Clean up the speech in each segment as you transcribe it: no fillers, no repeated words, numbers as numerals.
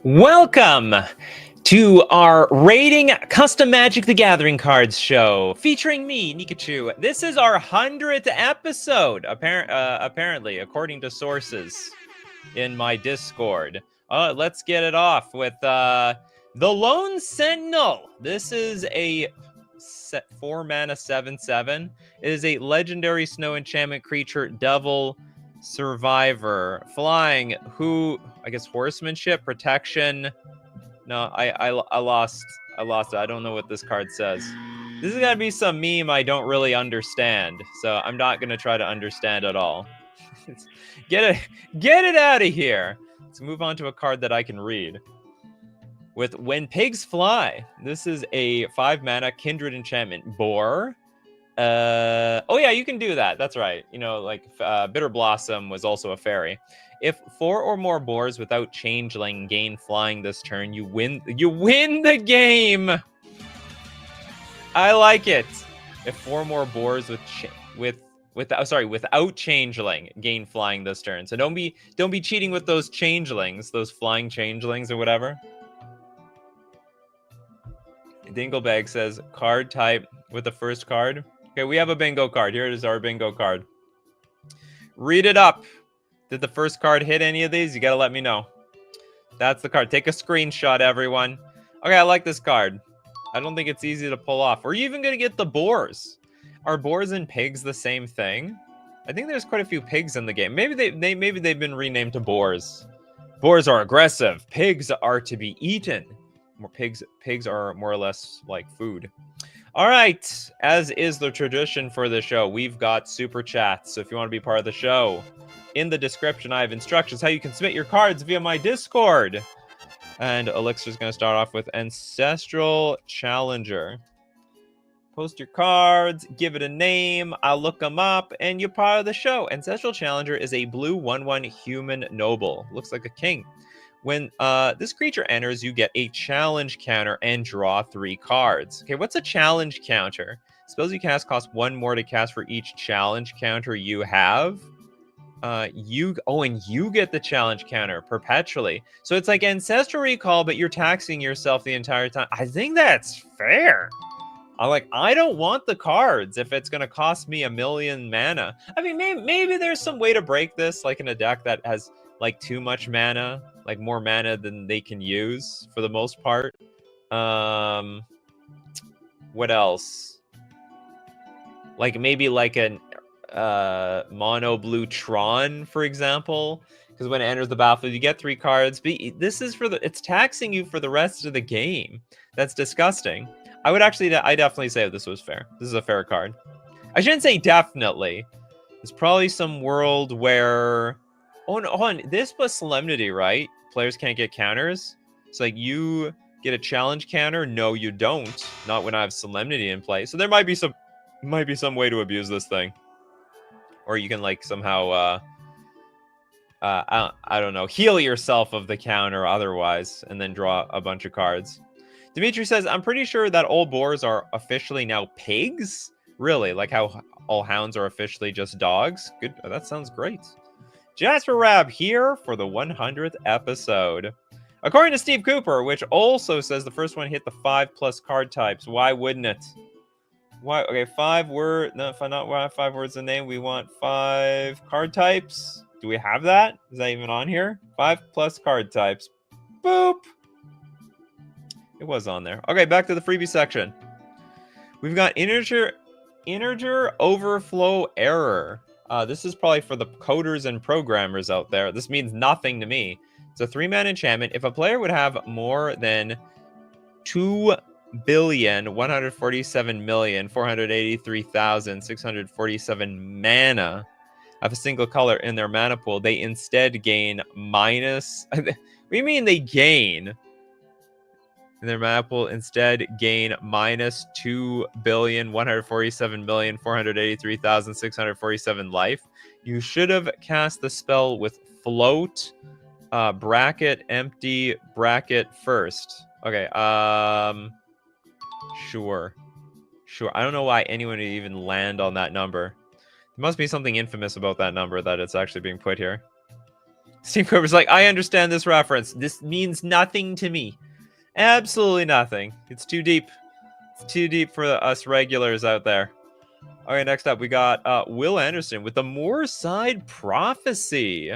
Welcome to our rating custom Magic the Gathering cards show featuring me, Nikachu. This is our 100th episode, apparently, according to sources in my Discord. Let's get it off with the Lone Sentinel. This is a 4-mana 7/7. It is a legendary snow enchantment creature, Devil Survivor, flying, who, I guess, horsemanship, protection. No, I lost it. I don't know what this card says. This is gonna be some meme I don't really understand, so I'm not gonna try to understand at all. Get it out of here. Let's move on to a card that I can read. With When Pigs Fly, this is a 5-mana kindred enchantment. Boar. Oh yeah, you can do that. That's right. You know, like Bitter Blossom was also a fairy. If 4 or more boars without changeling gain flying this turn, you win the game. I like it. If 4 more boars without changeling gain flying this turn. So don't be cheating with those changelings, those flying changelings or whatever. Dinglebag says card type with the first card. Okay, we have a bingo card. Here is our bingo card. Read it up. Did the first card hit any of these? You gotta let me know. That's the card. Take a screenshot, everyone. Okay, I like this card. I don't think it's easy to pull off. Are you even gonna get the boars? Are boars and pigs the same thing? I think there's quite a few pigs in the game. Maybe they've been renamed to boars. Boars are aggressive. Pigs are to be eaten. Pigs are more or less like food. All right, as is the tradition for the show, we've got super chats. So if you want to be part of the show, in the description I have instructions how you can submit your cards via my Discord. And Elixir's going to start off with Ancestral Challenger. Post your cards, give it a name, I'll look them up, and you're part of the show. Ancestral Challenger is a blue 1/1 human noble. Looks like a king. When this creature enters, you get a challenge counter and draw 3 cards. Okay, what's a challenge counter? Spells you cast cost 1 more to cast for each challenge counter you have. And you get the challenge counter perpetually. So it's like Ancestral Recall, but you're taxing yourself the entire time. I think that's fair. I don't want the cards if it's gonna cost me 1,000,000 mana. I mean, maybe there's some way to break this, like in a deck that has like too much mana, like more mana than they can use for the most part. What else? Like maybe like an mono blue Tron, for example, because when it enters the battlefield, you get 3 cards. But this is it's taxing you for the rest of the game. That's disgusting. I definitely say this was fair. This is a fair card. I shouldn't say definitely. There's probably some world where, this plus Solemnity, right? Players can't get counters. It's like you get a challenge counter. No, you don't. Not when I have Solemnity in play. So there might be some way to abuse this thing. Or you can like somehow, I don't know, heal yourself of the counter otherwise, and then draw a bunch of cards. Dimitri says, I'm pretty sure that all boars are officially now pigs. Really? Like how all hounds are officially just dogs? Good. That sounds great. Jasper Rab here for the 100th episode. According to Steve Cooper, which also says the first one hit the 5+ card types. Why wouldn't it? Why? Okay, 5 words. No, if I not want 5 words in the name, we want 5 card types. Do we have that? Is that even on here? 5+ card types. Boop. It was on there. Okay, back to the freebie section. We've got integer overflow error. This is probably for the coders and programmers out there. This means nothing to me. It's a 3-mana enchantment. If a player would have more than 2,147,483,647 mana of a single color in their mana pool, they instead gain minus... What do you mean they gain? In their mana pool, instead gain minus 2,147,483,647 life. You should have cast the spell with float, bracket, empty, bracket first. Okay, sure. I don't know why anyone would even land on that number. There must be something infamous about that number that it's actually being put here. Steve Cooper's like, I understand this reference. This means nothing to me. Absolutely nothing. It's too deep. It's too deep for us regulars out there. Okay, next up, we got Will Anderson with the Moorside Prophecy.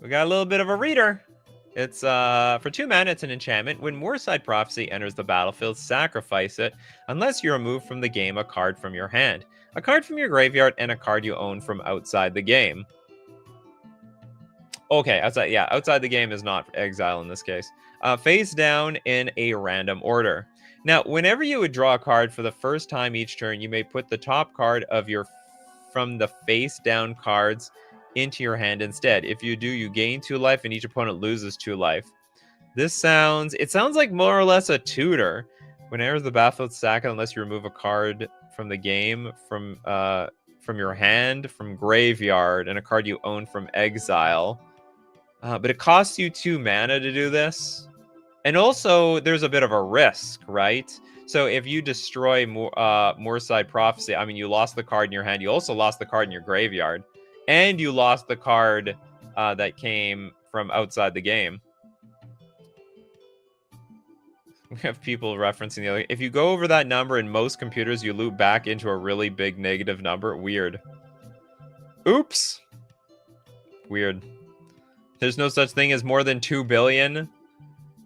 We got a little bit of a reader. It's for 2 mana, it's an enchantment. When Moorside Prophecy enters the battlefield, sacrifice it unless you remove from the game a card from your hand, a card from your graveyard, and a card you own from outside the game. Okay, outside the game is not exile in this case. Face down in a random order. Now, whenever you would draw a card for the first time each turn, you may put the top card of from the face down cards into your hand instead. If you do, you gain 2 life and each opponent loses 2 life. It sounds like more or less a tutor. When it enters the battlefield, sack it unless you remove a card from the game, from your hand, from graveyard, and a card you own from exile. But it costs you 2 mana to do this. And also, there's a bit of a risk, right? So if you destroy Moorside Prophecy, I mean, you lost the card in your hand. You also lost the card in your graveyard. And you lost the card that came from outside the game. We have people referencing the other. If you go over that number in most computers, you loop back into a really big negative number. Weird. Oops. Weird. There's no such thing as more than 2 billion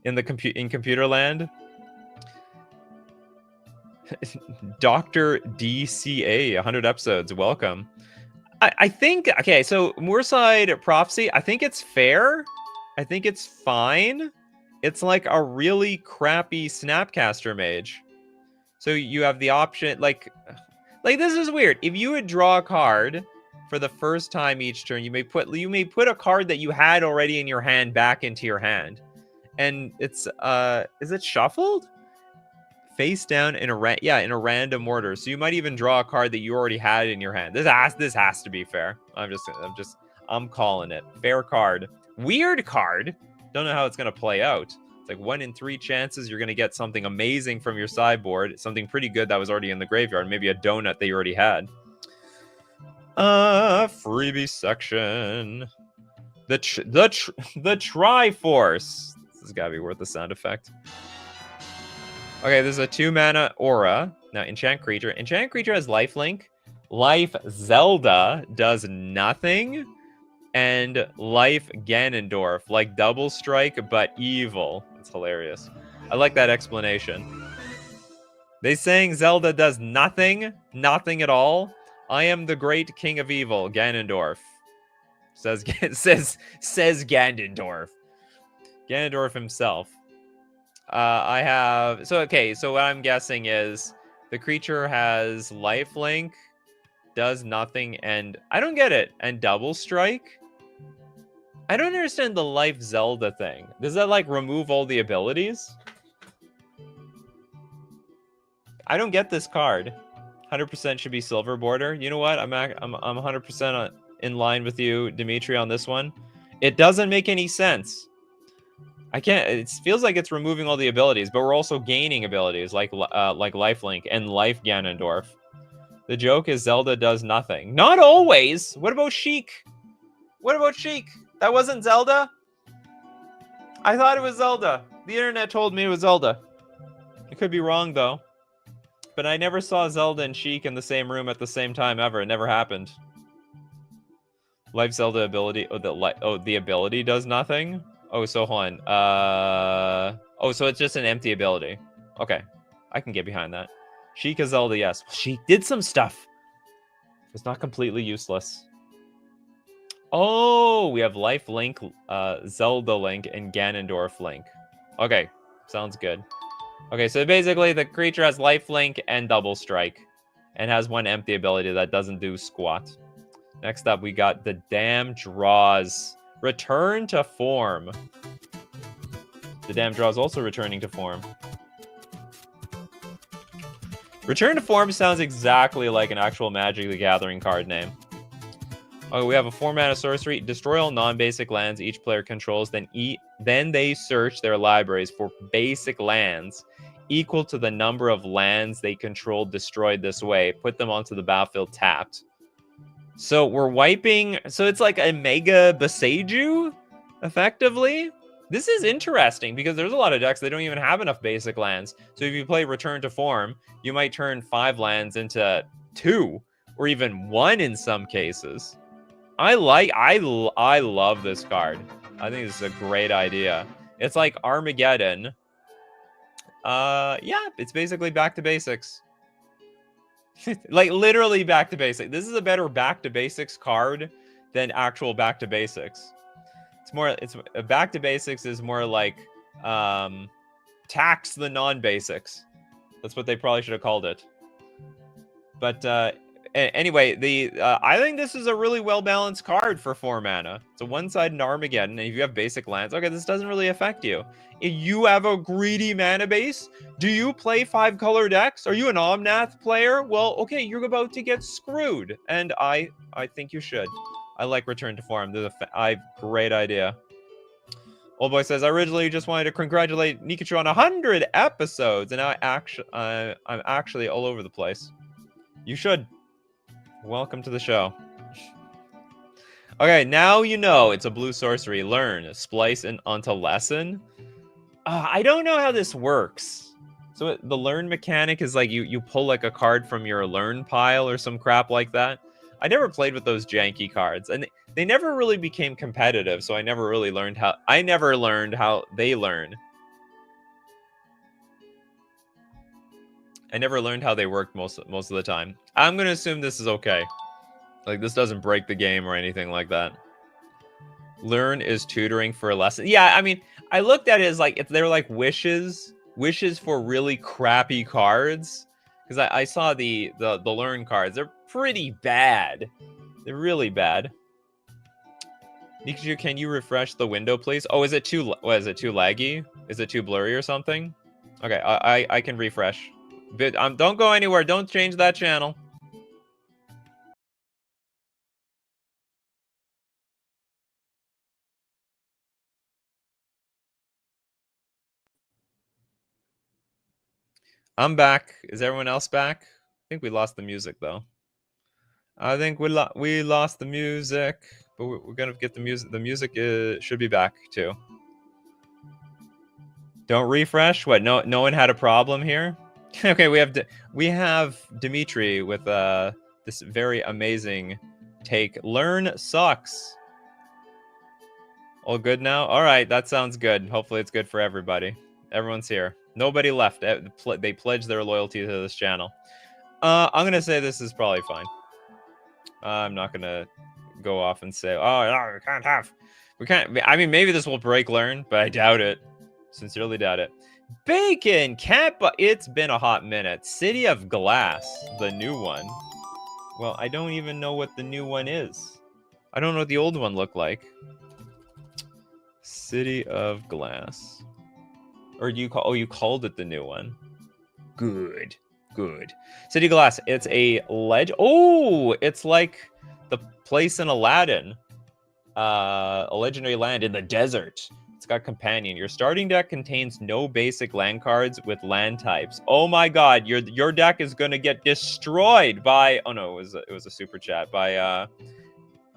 in computer land. Dr. DCA, 100 episodes. Welcome. I think, okay, so Moorside Prophecy, I think it's fair. I think it's fine. It's like a really crappy Snapcaster Mage. So you have the option, like this is weird. If you would draw a card for the first time each turn, you may put a card that you had already in your hand back into your hand. And it's, is it shuffled? Face down in a random order. So you might even draw a card that you already had in your hand. This has to be fair. I'm calling it. Fair card. Weird card. Don't know how it's gonna play out. It's like 1 in 3 chances you're gonna get something amazing from your sideboard, something pretty good that was already in the graveyard, maybe a donut that you already had. Freebie section. The Triforce. This has gotta be worth the sound effect. Okay, this is a 2 mana aura. Now, enchant creature. Enchant creature has lifelink. Life Zelda does nothing. And life Ganondorf, like double strike, but evil. It's hilarious. I like that explanation. They saying Zelda does nothing? Nothing at all? I am the great king of evil, Ganondorf. Says Ganondorf. Ganondorf himself. So what I'm guessing is the creature has lifelink, does nothing, and I don't get it. And double strike? I don't understand the life Zelda thing. Does that like remove all the abilities? I don't get this card. 100% should be silver border. You know what? I'm 100% in line with you, Dimitri, on this one. It doesn't make any sense. It feels like it's removing all the abilities, but we're also gaining abilities like lifelink and life Ganondorf. The joke is Zelda does nothing. Not always. What about Sheik? That wasn't Zelda? I thought it was Zelda. The internet told me it was Zelda. I could be wrong though. But I never saw Zelda and Sheik in the same room at the same time ever. It never happened. Life Zelda ability. The ability does nothing? Oh, so hold on. So it's just an empty ability. Okay. I can get behind that. Sheikah Zelda, yes. She did some stuff. It's not completely useless. Oh, we have Life Link, Zelda Link, and Ganondorf Link. Okay. Sounds good. Okay, so basically the creature has Life Link and Double Strike. And has 1 empty ability that doesn't do squat. Next up, we got the Damn Draws. Return to form. The Damn Draw is also returning to form. Return to form sounds exactly like an actual Magic the Gathering card name. Oh, we have a 4-mana sorcery. Destroy all non-basic lands each player controls. Then they search their libraries for basic lands. equal to the number of lands they controlled destroyed this way. Put them onto the battlefield tapped. So we're wiping... So it's like a Mega Boseiju, effectively. This is interesting because there's a lot of decks that don't even have enough basic lands. So if you play Return to Form, you might turn 5 lands into 2 or even 1 in some cases. I love this card. I think this is a great idea. It's like Armageddon. Yeah, it's basically back to basics. Like literally back to basics. This is a better back to basics card than actual back to basics. It's back to basics is more like tax the non-basics. That's what they probably should have called it. But anyway, I think this is a really well-balanced card for 4 mana. It's a one-sided Armageddon, and if you have basic lands, okay, this doesn't really affect you. If you have a greedy mana base, do you play 5-color decks? Are you an Omnath player? Well, okay, you're about to get screwed, and I think you should. I like Return to Form. Great idea. Old Boy says, I originally just wanted to congratulate Nikachu on 100 episodes, and now I'm actually all over the place. You should. Welcome to the show. Okay, now you know it's a blue sorcery. Learn, splice, and onto lesson. I don't know how this works. So the learn mechanic is like you pull like a card from your learn pile or some crap like that. I never played with those janky cards, and they never really became competitive, so I never really learned how... I never learned how they learn. I never learned how they worked most of the time. I'm going to assume this is okay. Like, this doesn't break the game or anything like that. Learn is tutoring for a lesson. Yeah, I mean, I looked at it as like, if they're like wishes for really crappy cards. Because I saw the learn cards. They're pretty bad. They're really bad. Nikachu, can you refresh the window, please? Oh, is it too laggy? Is it too blurry or something? Okay, I can refresh. But don't go anywhere. Don't change that channel. I'm back. Is everyone else back? I think we lost the music though. I think we lost the music, but we're gonna get the music. The music should be back too. Don't refresh. What? No one had a problem here. Okay, we have Dimitri with this very amazing take. Learn sucks. All good now? All right, that sounds good. Hopefully it's good for everybody. Everyone's here. Nobody left. They pledged their loyalty to this channel. I'm going to say this is probably fine. I'm not going to go off and say, oh, no, we can't. I mean, maybe this will break learn, but I doubt it. Sincerely doubt it. Bacon, Kappa. It's been a hot minute. City of Glass, the new one. Well, I don't even know what the new one is. I don't know what the old one looked like. City of Glass. Or you called it the new one. Good. City of Glass. It's a Oh, it's like the place in Aladdin. A legendary land in the desert. It's got companion. Your starting deck contains no basic land cards with land types. Oh my god, your deck is gonna get destroyed by... Oh no, it was a super chat by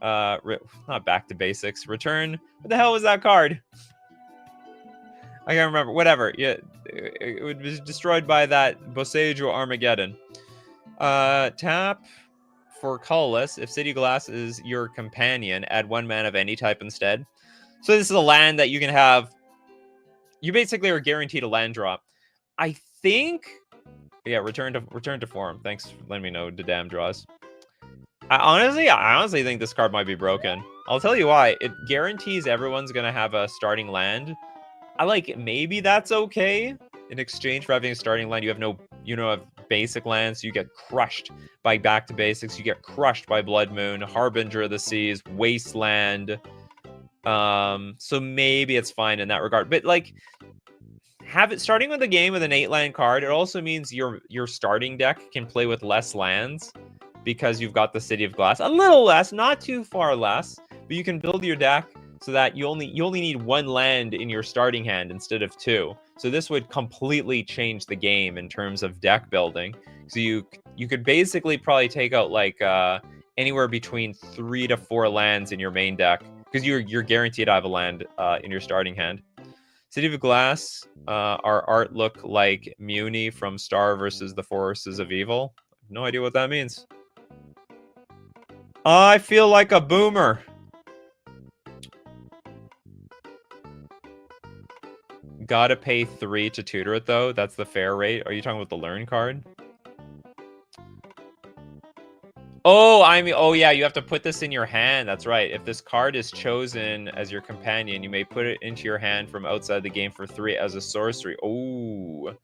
not Back to Basics. Return. What the hell was that card? I can't remember. Whatever. Yeah, it was destroyed by that Boseiju Armageddon. Tap for colorless. If City Glass is your companion, add 1 mana of any type instead. So this is a land that you can have. You basically are guaranteed a land drop. I think. Yeah, return to form. Thanks for letting me know the damn draws. I honestly think this card might be broken. I'll tell you why. It guarantees everyone's gonna have a starting land. Maybe that's okay. In exchange for having a starting land, you have basic lands. You get crushed by Back to Basics. You get crushed by Blood Moon, Harbinger of the Seas, Wasteland. So maybe it's fine in that regard. But starting with the game with an 8-land card, it also means your starting deck can play with less lands because you've got the City of Glass. A little less, not too far less, but you can build your deck so that you only need 1 land in your starting hand instead of 2. So this would completely change the game in terms of deck building. So you could basically probably take out like anywhere between 3 to 4 lands in your main deck, because you're guaranteed to have a land in your starting hand. City of Glass, our art look like Muni from Star versus the Forces of Evil. No idea what that means. I feel like a boomer. Gotta pay 3 to tutor it, though. That's the fair rate. Are you talking about the learn card? Oh, oh yeah, you have to put this in your hand. That's right. If this card is chosen as your companion, you may put it into your hand from outside the game for 3 as a sorcery. Oh,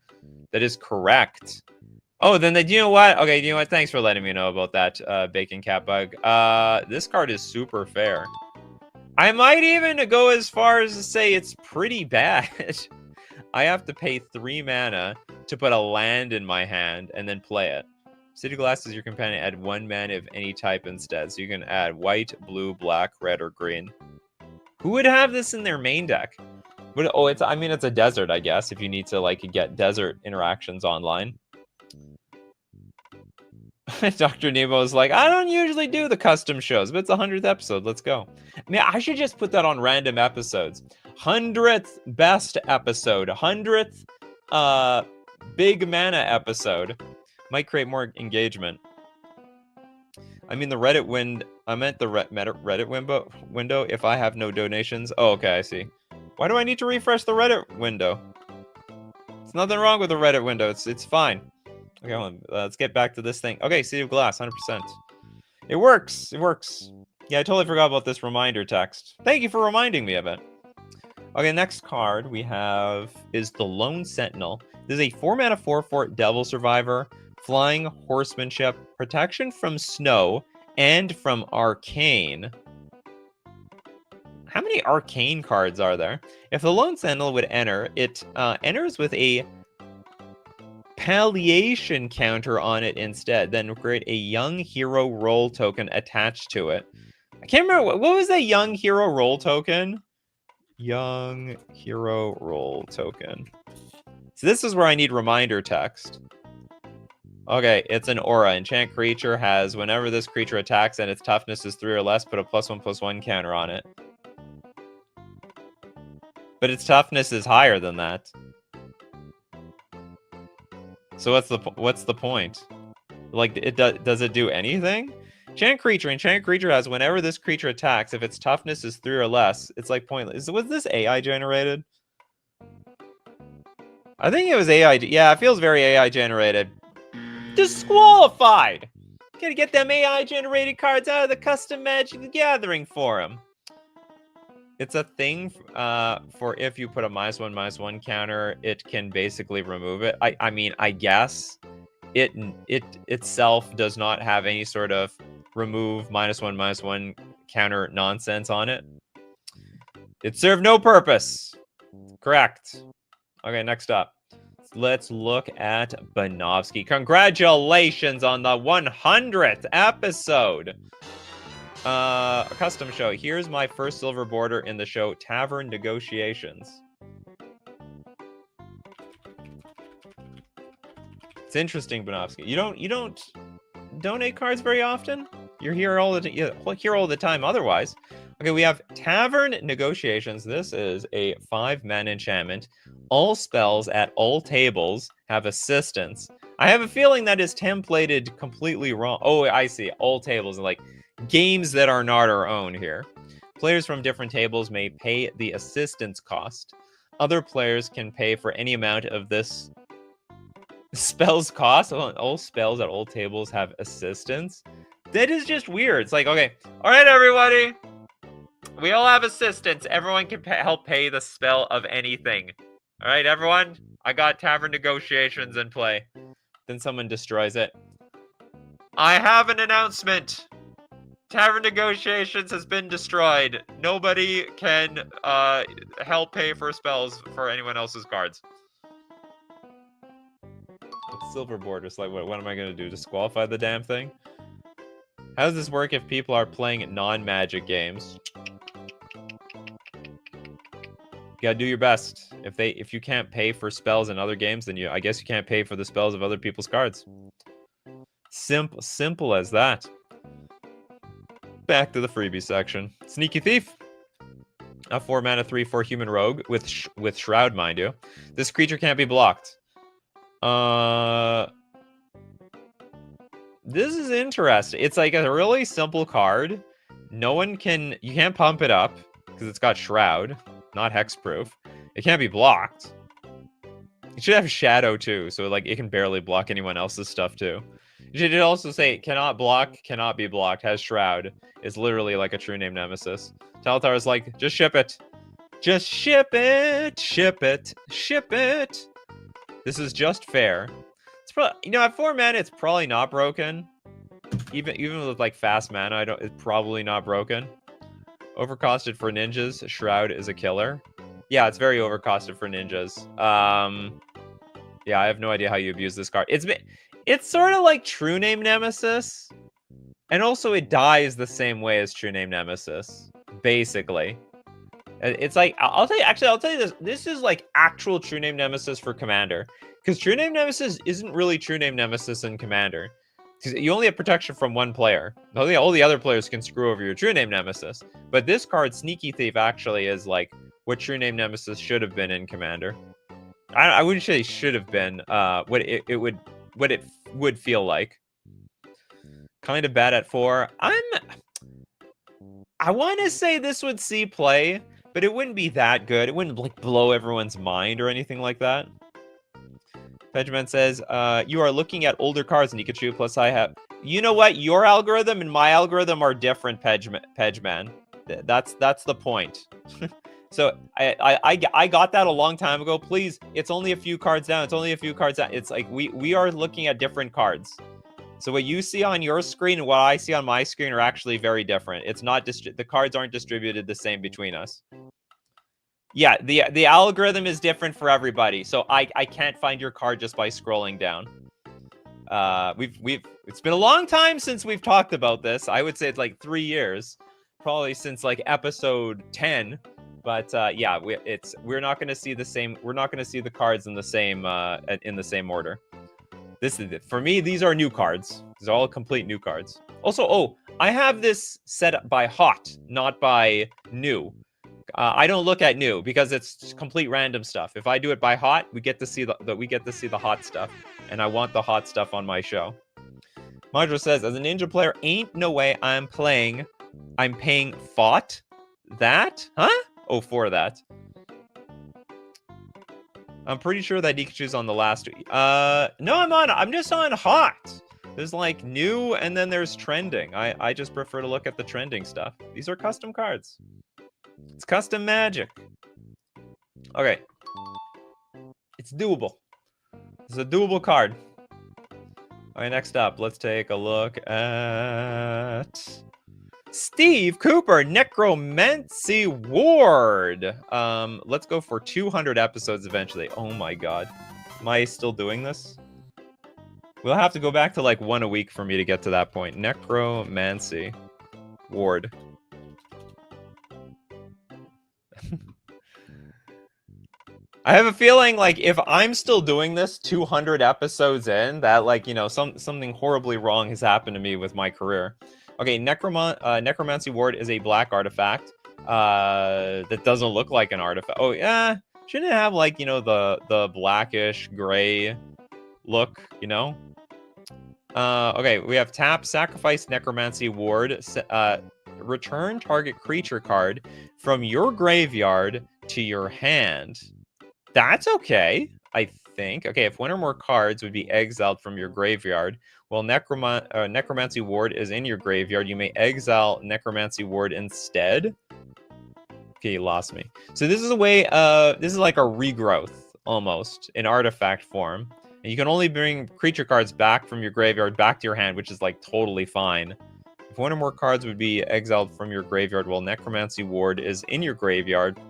that is correct. Oh, then you know what? Okay, you know what? Thanks for letting me know about that, Bacon Cat Bug. This card is super fair. I might even go as far as to say it's pretty bad. I have to pay 3 mana to put a land in my hand and then play it. City Glass is your companion. Add 1 mana of any type instead. So you can add white, blue, black, red, or green. Who would have this in their main deck? I mean, it's a desert, I guess, if you need to like get desert interactions online. Dr. Nemo is like, I don't usually do the custom shows, but it's 100th episode. Let's go. Man, I should just put that on random episodes. 100th best episode. 100th big mana episode. Might create more engagement. I mean, the Reddit I meant the Reddit window if I have no donations. Oh, okay, I see. Why do I need to refresh the Reddit window? There's nothing wrong with the Reddit window. It's fine. Okay, hold on. Let's get back to this thing. Okay, City of Glass, 100%. It works. It works. Yeah, I totally forgot about this reminder text. Thank you for reminding me of it. Okay, next card we have is the Lone Sentinel. This is a 4-mana 4/4 Devil Survivor, flying, horsemanship, protection from snow, and from arcane. How many arcane cards are there? If the Lone Sentinel would enter, it enters with a palliation counter on it instead, then create a young hero role token attached to it. I can't remember what was that young hero role token? Young hero role token. So this is where I need reminder text. Okay, it's an aura. Enchant creature has whenever this creature attacks and its toughness is 3 or less, put a +1/+1 counter on it. But its toughness is higher than that. So what's the point? Like, does it do anything? Enchant creature has whenever this creature attacks, if its toughness is 3 or less, it's like pointless. Was this AI generated? I think it was AI. Yeah, it feels very AI generated. Disqualified! Gotta get them AI generated cards out of the custom Magic Gathering for him. It's a thing for if you put a -1/-1 counter, it can basically remove it. I mean, I guess it itself does not have any sort of remove -1/-1 counter nonsense on it. It served no purpose. Correct. Okay, next up. Let's look at Banovsky. Congratulations on the 100th episode. A custom show. Here's my first silver border in the show, Tavern Negotiations. It's interesting, Banovsky. You don't donate cards very often? You're here all the time otherwise. Okay, we have Tavern Negotiations. This is a 5-mana enchantment. All spells at all tables have assistance. I have a feeling that is templated completely wrong. Oh, I see. All tables are like games that are not our own here. Players from different tables may pay the assistance cost. Other players can pay for any amount of this spell's cost. All spells at all tables have assistance. That is just weird. It's like, okay, all right, everybody. We all have assistance. Everyone can help pay the spell of anything. All right, everyone. I got Tavern Negotiations in play. Then someone destroys it. I have an announcement. Tavern Negotiations has been destroyed. Nobody can help pay for spells for anyone else's cards. It's silver borders. Like, what am I going to do? Disqualify the damn thing? How does this work if people are playing non-magic games? gotta do your best. If you can't pay for spells in other games, then I guess you can't pay for the spells of other people's cards. Simple as that. Back to the freebie section. Sneaky Thief. A 4 mana 3/4 human rogue with Shroud, mind you. This creature can't be blocked. This is interesting. It's like a really simple card. You can't pump it up because it's got Shroud, not hexproof. It can't be blocked. It should have Shadow too, so like it can barely block anyone else's stuff too. You should also say cannot block, cannot be blocked, has Shroud. Is literally like a true name nemesis. Talatar is like, just ship it. Just ship it, ship it, ship it. This is just fair. It's probably, at 4 mana, it's probably not broken. Even with like fast mana, it's probably not broken. Overcosted for ninjas. Shroud is a killer. Yeah, it's very overcosted for ninjas. Yeah, I have no idea how you abuse this card. It's sort of like True Name Nemesis, and also it dies the same way as True Name Nemesis, basically. It's like I'll tell you this. This is like actual True Name Nemesis for Commander, because True Name Nemesis isn't really True Name Nemesis in Commander. Because you only have protection from one player. All the other players can screw over your True Name Nemesis. But this card, Sneaky Thief, actually is like what True Name Nemesis should have been in Commander. I wouldn't say should have been. What it would feel like. Kind of bad at 4. I want to say this would see play, but it wouldn't be that good. It wouldn't like blow everyone's mind or anything like that. Benjamin says, you are looking at older cards, Nikachu, plus I have... You know what? Your algorithm and my algorithm are different, Pejman. That's the point. So I got that a long time ago. Please, it's only a few cards down. It's only a few cards down. It's like we are looking at different cards. So what you see on your screen and what I see on my screen are actually very different. It's not the cards aren't distributed the same between us. Yeah, the algorithm is different for everybody. So I can't find your card just by scrolling down. It's been a long time since we've talked about this. I would say it's like 3 years, probably since like episode 10. But yeah, we're not going to see the same. We're not going to see the cards in the same order. For me, these are new cards. These are all complete new cards. Also, I have this set up by hot, not by new. I don't look at new because it's complete random stuff. If I do it by hot, we get to see the hot stuff, and I want the hot stuff on my show. Madro says, as a ninja player, ain't no way I'm paying fought that, huh? Oh, for that. I'm pretty sure that Nikachu's on the last. No, I'm just on hot. There's like new, and then there's trending. I just prefer to look at the trending stuff. These are custom cards. It's custom magic. Okay. It's doable. It's a doable card. All right, next up, let's take a look at Steve Cooper, Necromancy Ward. Let's go for 200 episodes eventually. Oh my god. Am I still doing this? We'll have to go back to like 1 a week for me to get to that point. Necromancy Ward. I have a feeling like if I'm still doing this 200 episodes in, that like, something horribly wrong has happened to me with my career. Okay, Necromancy Ward is a black artifact that doesn't look like an artifact. Oh, yeah. Shouldn't it have like, the blackish gray look, Okay, we have tap, sacrifice Necromancy Ward, return target creature card from your graveyard to your hand. That's okay, I think. Okay, if one or more cards would be exiled from your graveyard, while Necromancy Ward is in your graveyard, you may exile Necromancy Ward instead. Okay, you lost me. So this is a way, this is like a regrowth, almost, in artifact form. And you can only bring creature cards back from your graveyard back to your hand, which is like totally fine. If one or more cards would be exiled from your graveyard while Necromancy Ward is in your graveyard.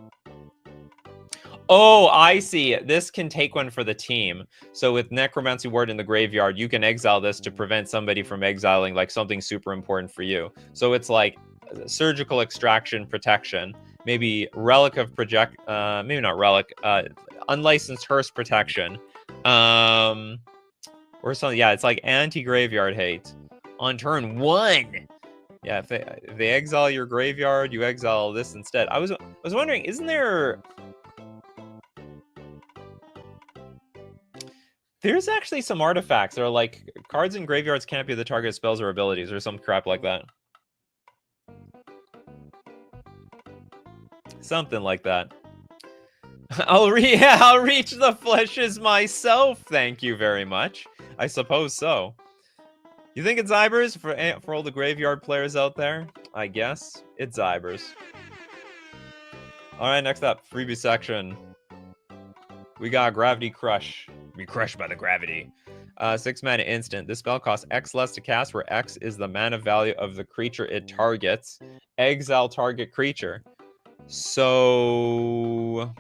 Oh, I see. This can take one for the team. So with Necromancy Ward in the graveyard, you can exile this to prevent somebody from exiling like something super important for you. So it's like surgical extraction protection. maybe Relic of Project, maybe not Relic, Unlicensed Hearse Protection, or something. Yeah, it's like anti-graveyard hate on turn 1. Yeah, if they exile your graveyard, you exile this instead. I was wondering, isn't there... There's actually some artifacts that are like, cards in graveyards can't be the target of spells or abilities, or some crap like that. Something like that. I'll reach the fleshes myself, thank you very much. I suppose so. You think it's Zybers for all the graveyard players out there? I guess it's Zybers. All right, next up, freebie section. We got Gravity Crush. Be crushed by the gravity. 6 mana instant. This spell costs X less to cast, where X is the mana value of the creature it targets. Exile target creature. So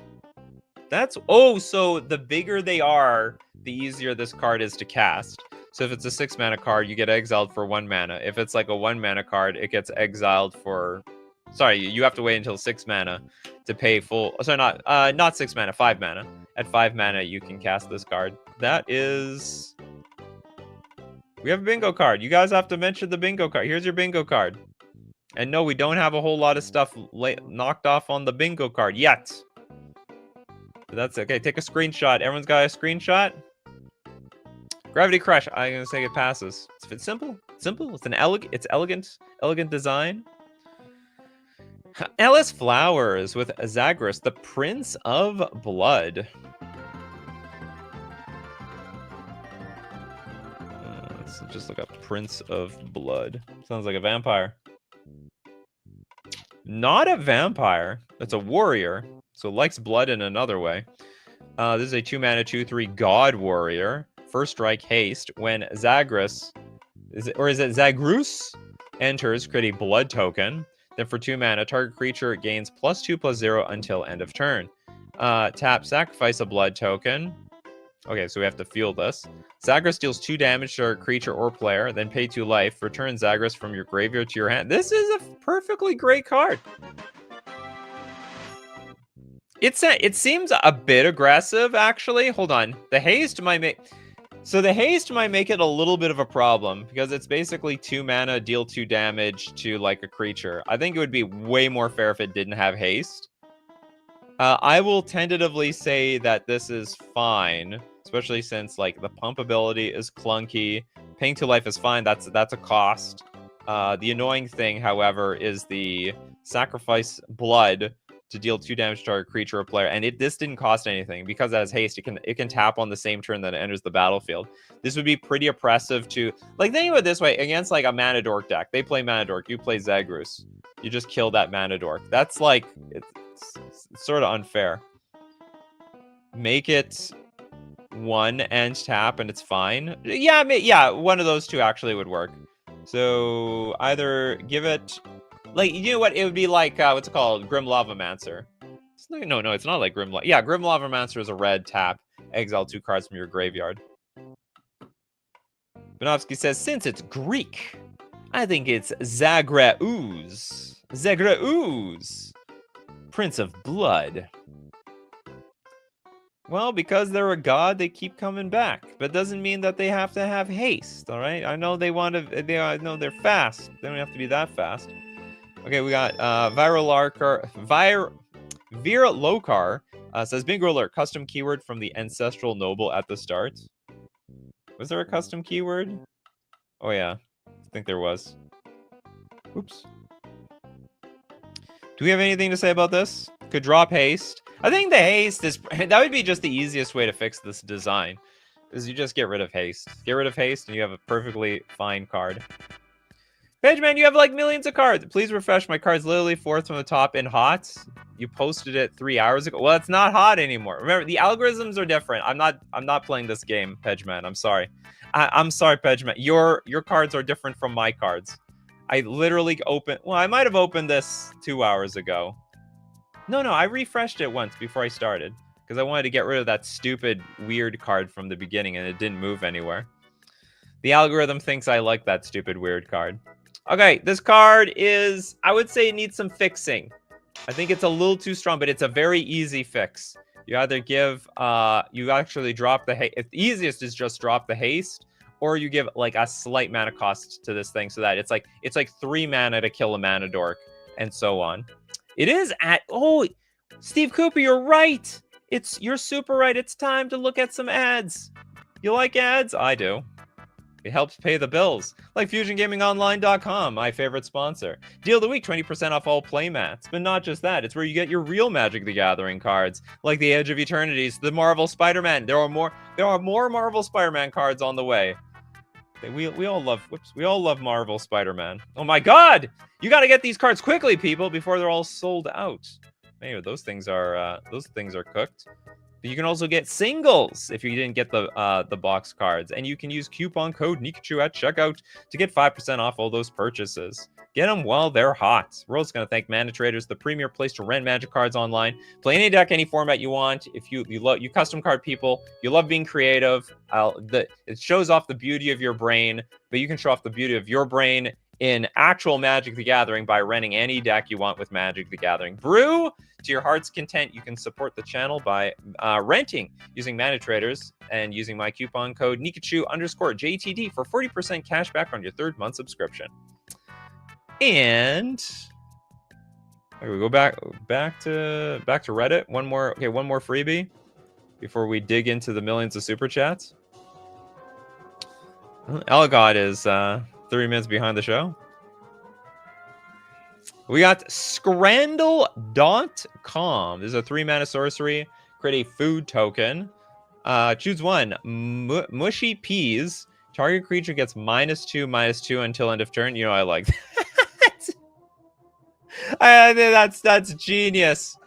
that's... Oh, so the bigger they are, the easier this card is to cast. So if it's a 6 mana card, you get exiled for 1 mana. If it's like a 1 mana card, it gets exiled for... Sorry, you have to wait until 6 mana to pay full... Sorry, not 6 mana, 5 mana. At 5 mana, you can cast this card. That is... We have a bingo card. You guys have to mention the bingo card. Here's your bingo card. And no, we don't have a whole lot of stuff knocked off on the bingo card yet. But that's okay. Take a screenshot. Everyone's got a screenshot? Gravity Crush. I'm going to say it passes. It's simple. Simple. It's an elegant design. Ellis Flowers with Zagreus, the Prince of Blood. Let's just look up Prince of Blood. Sounds like a vampire. Not a vampire. It's a warrior. So likes blood in another way. This is a 2 mana 2/3 God Warrior. First strike haste. When Zagreus, is it Zagreus enters, create a blood token. Then for 2 mana, target creature gains +2/+0 until end of turn. Tap, sacrifice a blood token. Okay, so we have to feel this. Zagreus deals 2 damage to a creature or player, then pay 2 life. Return Zagreus from your graveyard to your hand. This is a perfectly great card. It seems a bit aggressive, actually. Hold on. The haste might make... So the haste might make it a little bit of a problem, because it's basically 2 mana, deal 2 damage to, like, a creature. I think it would be way more fair if it didn't have haste. I will tentatively say that this is fine, especially since, like, the pump ability is clunky. Paying 2 life is fine. That's a cost. The annoying thing, however, is the sacrifice blood to deal 2 damage to our creature or player, and this didn't cost anything because it has haste. It can tap on the same turn that it enters the battlefield. This would be pretty oppressive to, like, think of it this way, against like a Mana Dork deck. They play Mana Dork, you play Zagreus. You just kill that Mana Dork. That's like, it's sort of unfair. Make it 1 and tap and it's fine. Yeah, one of those two actually would work. So either give it... Like, you know what? It would be like, what's it called? Grim Lavamancer. No, it's not like Grim... Yeah, Grim Lavamancer is a red tap. Exile 2 cards from your graveyard. Benovsky says, since it's Greek, I think it's Zagreus. Zagreus. Prince of Blood. Well, because they're a god, they keep coming back. But it doesn't mean that they have to have haste, all right? I know they want to... I know they're fast. They don't have to be that fast. Okay, we got Vera Lokar says, Bingo Alert, custom keyword from the Ancestral Noble at the start. Was there a custom keyword? Oh, yeah. I think there was. Oops. Do we have anything to say about this? Could drop haste. I think the haste is... That would be just the easiest way to fix this design. Is you just get rid of haste. Get rid of haste and you have a perfectly fine card. Pageman, you have like millions of cards. Please refresh. My card's literally 4th from the top in hot. You posted it 3 hours ago. Well, it's not hot anymore. Remember, the algorithms are different. I'm not playing this game, Pageman. I'm sorry. I'm sorry, Pageman. Your cards are different from my cards. I literally opened... Well, I might have opened this 2 hours ago. No, I refreshed it once before I started. Because I wanted to get rid of that stupid, weird card from the beginning, and it didn't move anywhere. The algorithm thinks I like that stupid, weird card. Okay, this card is... I would say it needs some fixing. I think it's a little too strong, but it's a very easy fix. You either give, you actually drop the haste. The easiest is just drop the haste, or you give like a slight mana cost to this thing so that it's like 3 mana to kill a mana dork, and so on. It is at, oh, Steve Cooper, you're right. You're super right. It's time to look at some ads. You like ads? I do. It helps pay the bills. Like FusionGamingOnline.com, my favorite sponsor. Deal of the week, 20% off all playmats. But not just that, it's where you get your real Magic the Gathering cards, like the Edge of Eternities, the Marvel Spider-Man. There are more Marvel Spider-Man cards on the way. We all love Marvel Spider-Man. Oh my God! You got to get these cards quickly, people, before they're all sold out. Anyway, those things are cooked. But you can also get singles if you didn't get the box cards, and you can use coupon code Nikachu at checkout to get 5% off all those purchases. Get them while they're hot. We're also going to thank Mana Traders, the premier place to rent Magic cards online. Play any deck, any format you want. If you custom card people, you love being creative. It shows off the beauty of your brain, but you can show off the beauty of your brain in actual Magic the Gathering by renting any deck you want with Magic the Gathering. Brew to your heart's content. You can support the channel by renting using Mana Traders and using my coupon code Nikachu_JTD for 40% cash back on your 3rd month subscription. And we go back to Reddit. One more freebie before we dig into the millions of super chats. Elgod is 30 minutes behind the show. We got Scrandle.com. This is a 3-mana sorcery. Create a food token. Choose one. Mushy Peas. Target creature gets -2/-2 until end of turn. You know, I like that. That's genius.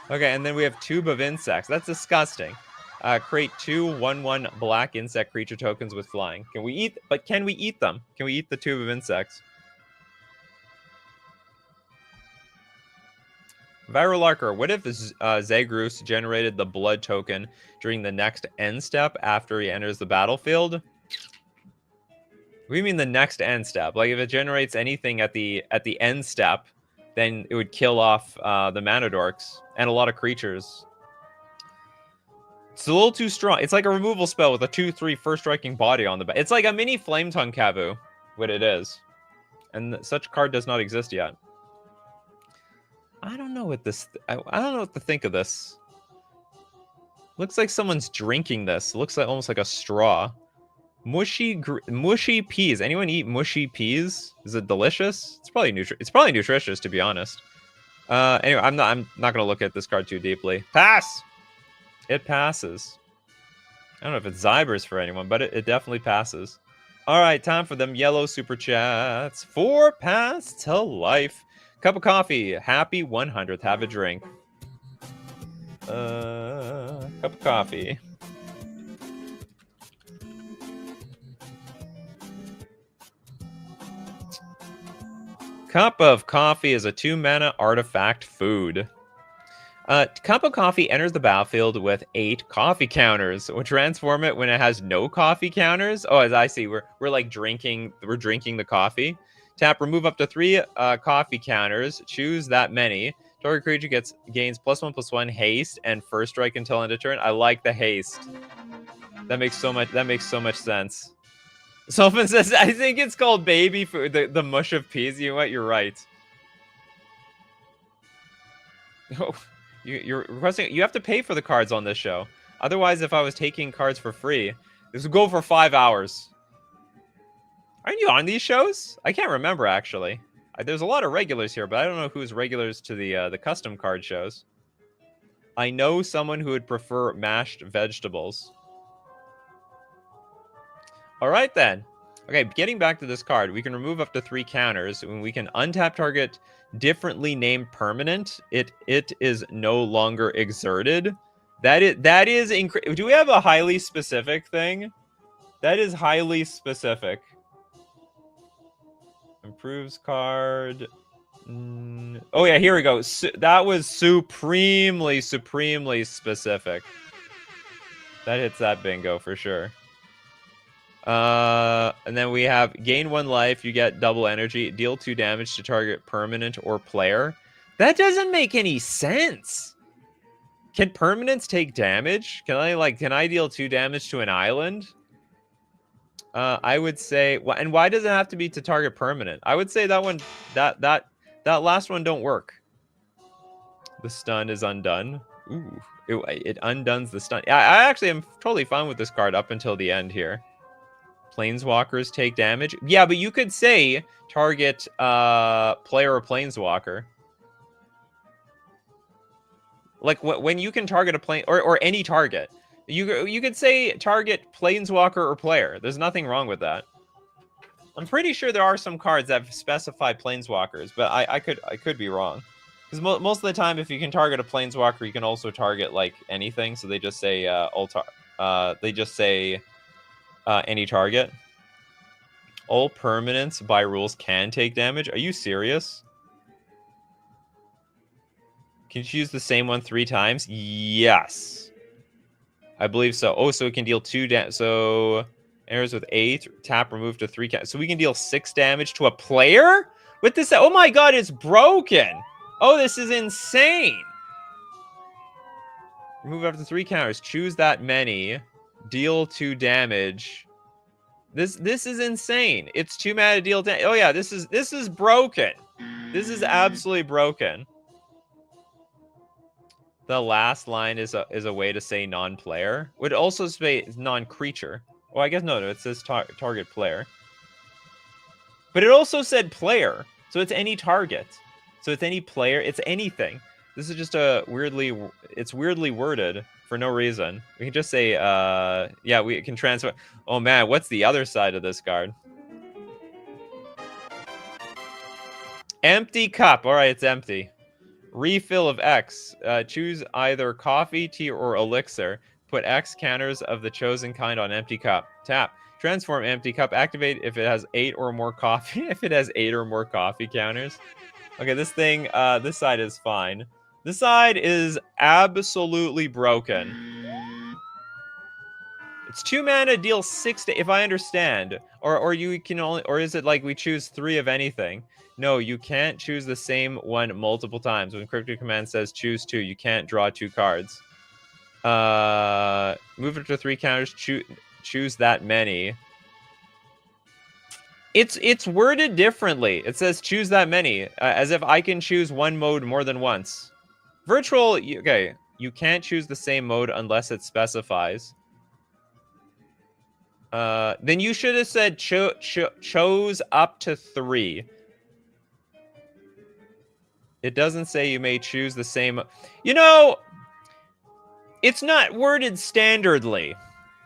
Okay, and then we have Tube of Insects. That's disgusting. Create 2 1/1 black insect creature tokens with flying. Can we eat them? Can we eat the Tube of Insects? Viral Larker, what if Zagrus generated the blood token during the next end step after he enters the battlefield? What do you mean the next end step? Like if it generates anything at the end step, then it would kill off the mana dorks and a lot of creatures. It's a little too strong. It's like a removal spell with a 2/3 first striking body on the back. It's like a mini Flame Tongue Kavu, what it is. And such card does not exist yet. I don't know what this. I don't know what to think of this. Looks like someone's drinking this. It looks like almost like a straw. Mushy peas. Anyone eat mushy peas? Is it delicious? It's probably nutritious, to be honest. Anyway, I'm not gonna look at this card too deeply. Pass. It passes. I don't know if it's Zybers for anyone, but it definitely passes. All right, time for them yellow super chats. 4 pass to life. Cup of coffee. Happy 100th. Have a drink. Cup of coffee. Cup of coffee is a 2-mana artifact food. Cup of coffee enters the battlefield with 8 coffee counters. We'll transform it when it has no coffee counters. Oh, as I see, we're like drinking. We're drinking the coffee. Tap, remove up to 3 coffee counters. Choose that many. Target creature gains +1/+1 haste and first strike until end of turn. I like the haste. That makes so much sense. Someone says, I think it's called baby food. The mush of peas. You know what? You're right. Oh, you're requesting. You have to pay for the cards on this show. Otherwise, if I was taking cards for free, this would go for 5 hours. Aren't you on these shows? I can't remember, actually. There's a lot of regulars here, but I don't know who's regulars to the custom card shows. I know someone who would prefer mashed vegetables. All right, then. Okay, getting back to this card, we can remove up to 3 counters, and we can untap target differently named permanent. It is no longer exerted. That is do we have a highly specific thing? That is highly specific. Improves card. Oh yeah, here we go. That was supremely specific. That hits that bingo for sure. And then we have gain 1 life. You get double energy. Deal 2 damage to target permanent or player. That doesn't make any sense. Can permanents take damage? Can I deal 2 damage to an island? I would say, and why does it have to be to target permanent? I would say that one, that last one don't work. The stun is undone. Ooh, it undoes the stun. I actually am totally fine with this card up until the end here. Planeswalkers take damage. Yeah, but you could say target player or planeswalker. Like when you can target a plane or any target. You could say target planeswalker or player. There's nothing wrong with that. I'm pretty sure there are some cards that specify planeswalkers, but I could be wrong. Because most of the time, if you can target a planeswalker, you can also target like anything. So they just say any target. All permanents by rules can take damage. Are you serious? Can you use the same one 3 times? Yes. I believe so. Oh, so it can deal 2 damage. So errors with 8. Tap remove to 3. So we can deal 6 damage to a player? With this? Oh my god, it's broken. Oh, this is insane. Remove up to 3 counters. Choose that many. Deal 2 damage. This is insane. It's 2 mana to deal damage. Oh yeah, this is broken. This is absolutely broken. The last line is a way to say non-player. Would also say non-creature. Oh, I guess no, it says target player. But it also said player, so it's any target. So it's any player. It's anything. This is just it's weirdly worded for no reason. We can just say, yeah, we can transfer. Oh man, what's the other side of this card? Empty cup. All right, it's empty. Refill of X. Choose either coffee, tea, or elixir. Put X counters of the chosen kind on empty cup. Tap. Transform empty cup. Activate if it has 8 or more coffee. If it has 8 or more coffee counters. Okay, this thing, this side is fine. This side is absolutely broken. It's 2 mana, deal 6 if I understand. Or you can only, or is it like we choose 3 of anything? No, you can't choose the same one multiple times. When cryptic command says choose 2, you can't draw 2 cards. Move it to 3 counters, choose that many. It's worded differently. It says choose that many, as if I can choose one mode more than once. Virtual, okay, you can't choose the same mode unless it specifies. Then you should have said chose up to 3. It doesn't say you may choose the same. You know, it's not worded standardly.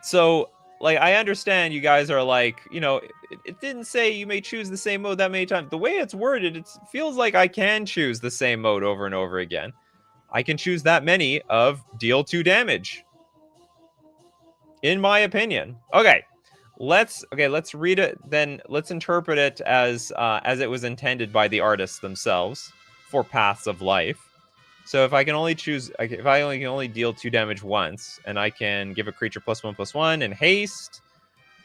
So, like, I understand you guys are like, you know, it didn't say you may choose the same mode that many times. The way it's worded, it feels like I can choose the same mode over and over again. I can choose that many of deal 2 damage. In my opinion. Okay. Let's read it, then let's interpret it as it was intended by the artists themselves for Paths of Life. So if I can only choose, if I can only deal 2 damage once, and I can give a creature +1/+1 and haste,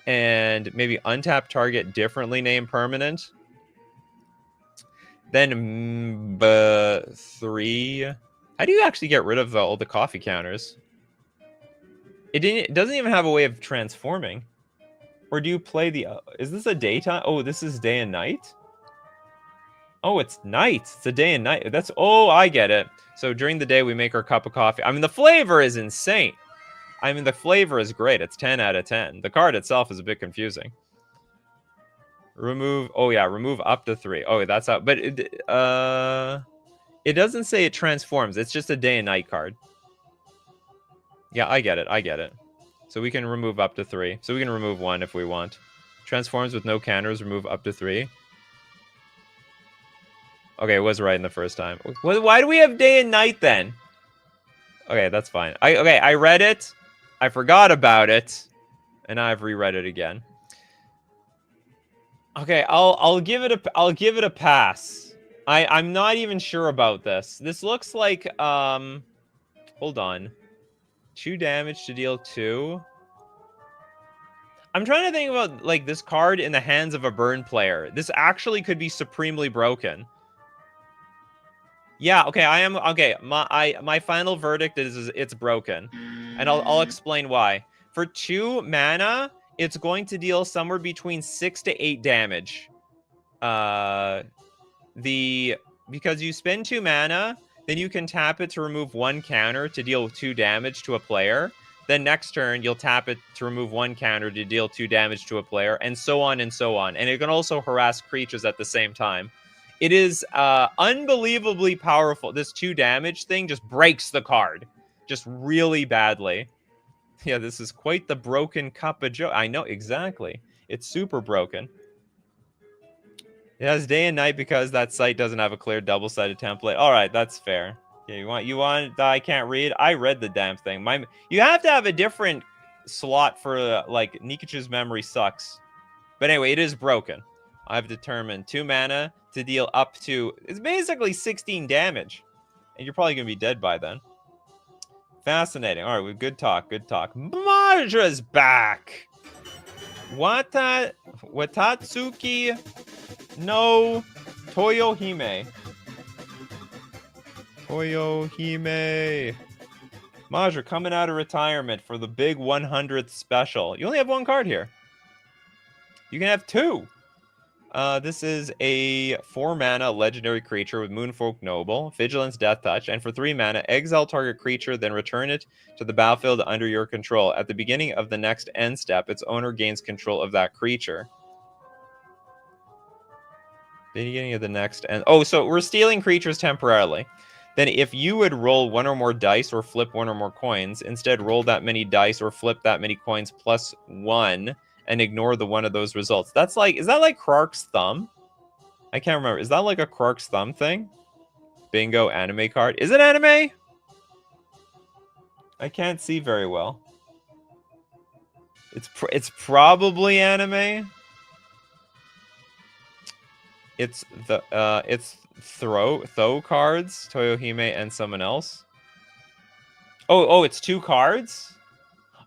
and maybe untap target differently named permanent, then 3. How do you actually get rid of all the coffee counters? It doesn't even have a way of transforming. Or do you play the... is this a daytime? Oh, this is day and night? Oh, it's night. It's a day and night. That's... oh, I get it. So during the day, we make our cup of coffee. I mean, the flavor is insane. I mean, the flavor is great. It's 10 out of 10. The card itself is a bit confusing. Remove... oh, yeah. Remove up to 3. Oh, that's how... but it doesn't say it transforms. It's just a day and night card. Yeah, I get it. I get it. So we can remove up to 3. So we can remove 1 if we want. Transforms with no counters, remove up to 3. Okay, it was right in the first time. Why do we have day and night then? Okay, that's fine. I read it. I forgot about it. And now I've reread it again. Okay, I'll give it a pass. I'm not even sure about this. This looks like hold on. 2 damage to deal 2. I'm trying to think about, like, this card in the hands of a burn player. This actually could be supremely broken. Yeah, okay, I am okay. My final verdict is it's broken. And I'll explain why. For 2 mana, it's going to deal somewhere between 6 to 8 damage. Because you spend 2 mana, then you can tap it to remove 1 counter to deal 2 damage to a player. Then next turn, you'll tap it to remove 1 counter to deal 2 damage to a player, and so on and so on. And it can also harass creatures at the same time. It is unbelievably powerful. This 2 damage thing just breaks the card. Just really badly. Yeah, this is quite the broken cup of joe. I know, exactly. It's super broken. It has day and night because that site doesn't have a clear double-sided template. All right, that's fair. Yeah, you want I can't read? I read the damn thing. You have to have a different slot for like Nikachu's memory sucks. But anyway, it is broken. I've determined 2 mana to deal up to it's basically 16 damage. And you're probably gonna be dead by then. Fascinating. All right, good talk, good talk. Madra's back. Watatsuki no Toyohime. Toyohime. Majra coming out of retirement for the big 100th special. You only have 1 card here. You can have 2. This is a 4 mana legendary creature with Moonfolk Noble, Vigilance, Death Touch, and for 3 mana, exile target creature, then return it to the battlefield under your control. At the beginning of the next end step, its owner gains control of that creature. Beginning of the next end. Oh, so we're stealing creatures temporarily. Then if you would roll 1 or more dice or flip 1 or more coins, instead roll that many dice or flip that many coins plus 1 and ignore the one of those results. That's like, is that like Krark's Thumb? I can't remember. Is that like a Krark's Thumb thing? Bingo anime card. Is it anime? I can't see very well. It's probably anime. It's Tho cards, Toyohime and someone else. Oh, it's 2 cards?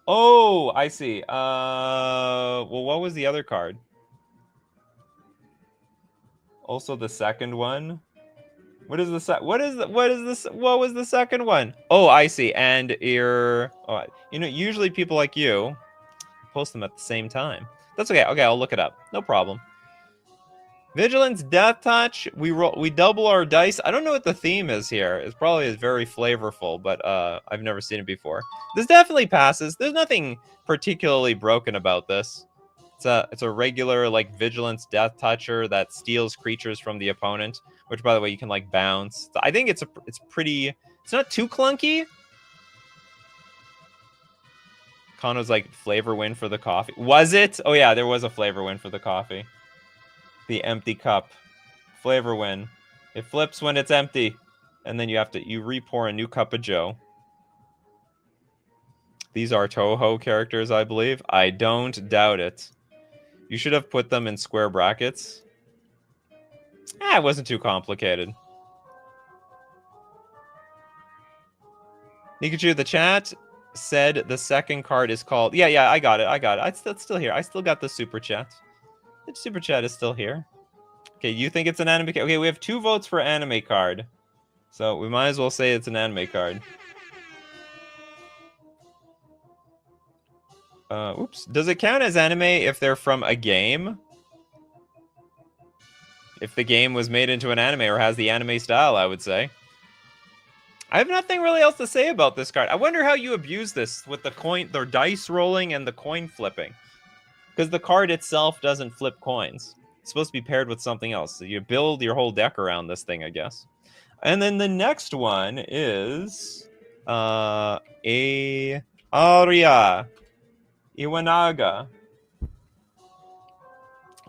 Oh, I see. Well, what was the other card? Also the second one. What was the second one? Oh, I see. And usually people like you post them at the same time. That's okay. Okay, I'll look it up. No problem. Vigilance, Death Touch. We double our dice. I don't know what the theme is here. It's probably very flavorful, but I've never seen it before. This definitely passes. There's nothing particularly broken about this. It's a regular like Vigilance, Death Toucher that steals creatures from the opponent, which by the way you can like bounce. I think it's not too clunky. Kano's like flavor win for the coffee. Was it? Oh yeah, there was a flavor win for the coffee. The empty cup. Flavor win. It flips when it's empty. And then you re-pour a new cup of joe. These are Toho characters, I believe. I don't doubt it. You should have put them in square brackets. It wasn't too complicated. Nikachu, the chat said the second card is called... Yeah, I got it. It's still here. I still got the super chat. The super chat is still here. Okay, you think it's an anime card? Okay, we have 2 votes for anime card. So we might as well say it's an anime card. Oops. Does it count as anime if they're from a game? If the game was made into an anime or has the anime style, I would say. I have nothing really else to say about this card. I wonder how you abuse this with the dice rolling and the coin flipping. Because the card itself doesn't flip coins. It's supposed to be paired with something else. So you build your whole deck around this thing, I guess. And then the next one is... Aria Iwanaga.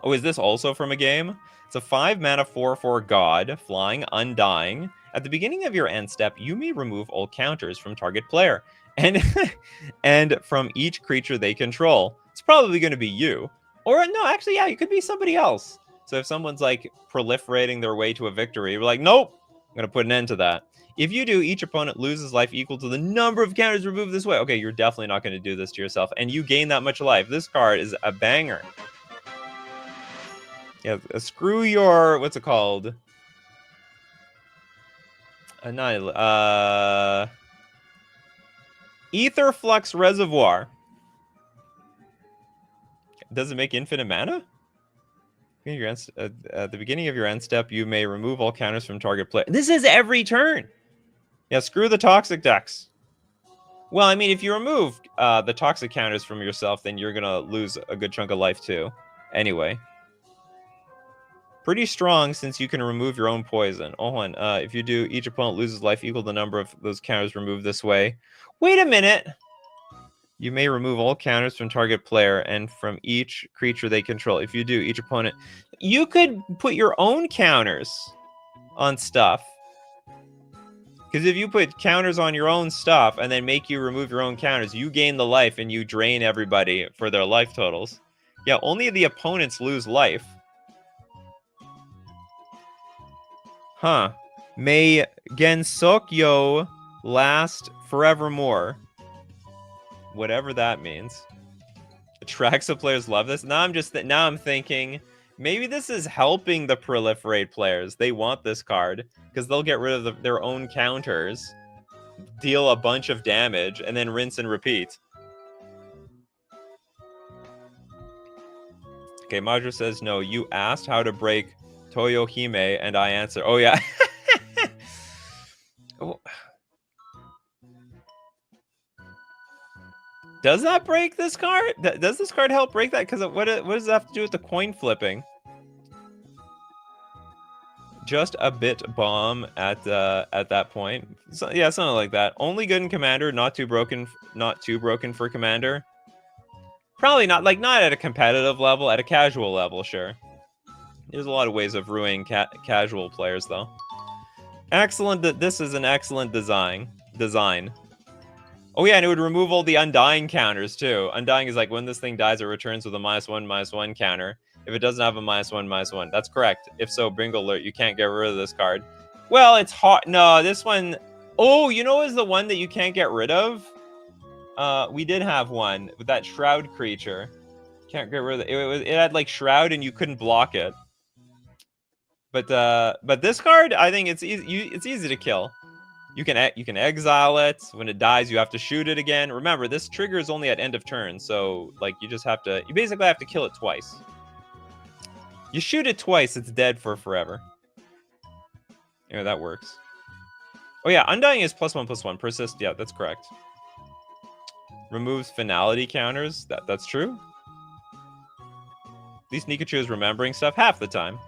Oh, is this also from a game? It's a 5 mana 4/4 god, flying, undying. At the beginning of your end step, you may remove all counters from target player. And from each creature they control. It's probably going to be you. Or no, actually, yeah, it could be somebody else. So if someone's like proliferating their way to a victory, we're like, nope, I'm going to put an end to that. If you do, each opponent loses life equal to the number of counters removed this way. Okay, you're definitely not going to do this to yourself. And you gain that much life. This card is a banger. Yeah, screw your, what's it called? Ether Flux Reservoir. Does it make infinite mana? At the beginning of your end step, you may remove all counters from target player. This is every turn. Yeah, screw the toxic decks. Well, I mean, if you remove the toxic counters from yourself, then you're gonna lose a good chunk of life too. Anyway, pretty strong since you can remove your own poison. Oh, and if you do, each opponent loses life equal to the number of those counters removed this way. Wait a minute. You may remove all counters from target player and from each creature they control. If you do, each opponent... You could put your own counters on stuff. Because if you put counters on your own stuff and then make you remove your own counters, you gain the life and you drain everybody for their life totals. Yeah, only the opponents lose life. Huh. May Gensokyo last forevermore. Whatever that means. Atraxa players love this. Now I'm thinking maybe this is helping the proliferate players. They want this card because they'll get rid of their own counters, deal a bunch of damage, and then rinse and repeat. Okay, Madra says no. You asked how to break Toyohime, and I answer. Oh yeah. Oh. Does that break this card? Does this card help break that? Because what does that have to do with the coin flipping? Just a bit bomb at that point. So, yeah, something like that. Only good in Commander, not too broken for Commander. Probably not at a competitive level, at a casual level, sure. There's a lot of ways of ruining casual players, though. Excellent. This is an excellent design. Oh yeah, and it would remove all the Undying counters, too. Undying is like, when this thing dies, it returns with a -1/-1 counter. If it doesn't have a -1/-1. That's correct. If so, Bingo Alert, you can't get rid of this card. Well, it's hot. No, this one... Oh, you know is the one that you can't get rid of? We did have one with that Shroud creature. Can't get rid of it. It had, like, Shroud, and you couldn't block it. But this card, I think it's easy to kill. You can exile it. When it dies, you have to shoot it again. Remember, this trigger is only at end of turn, so like you basically have to kill it twice. You shoot it twice, it's dead for forever. Yeah, that works. Oh yeah, Undying is +1/+1. Persist, yeah, that's correct. Removes finality counters. That's true. At least Nikachu is remembering stuff half the time.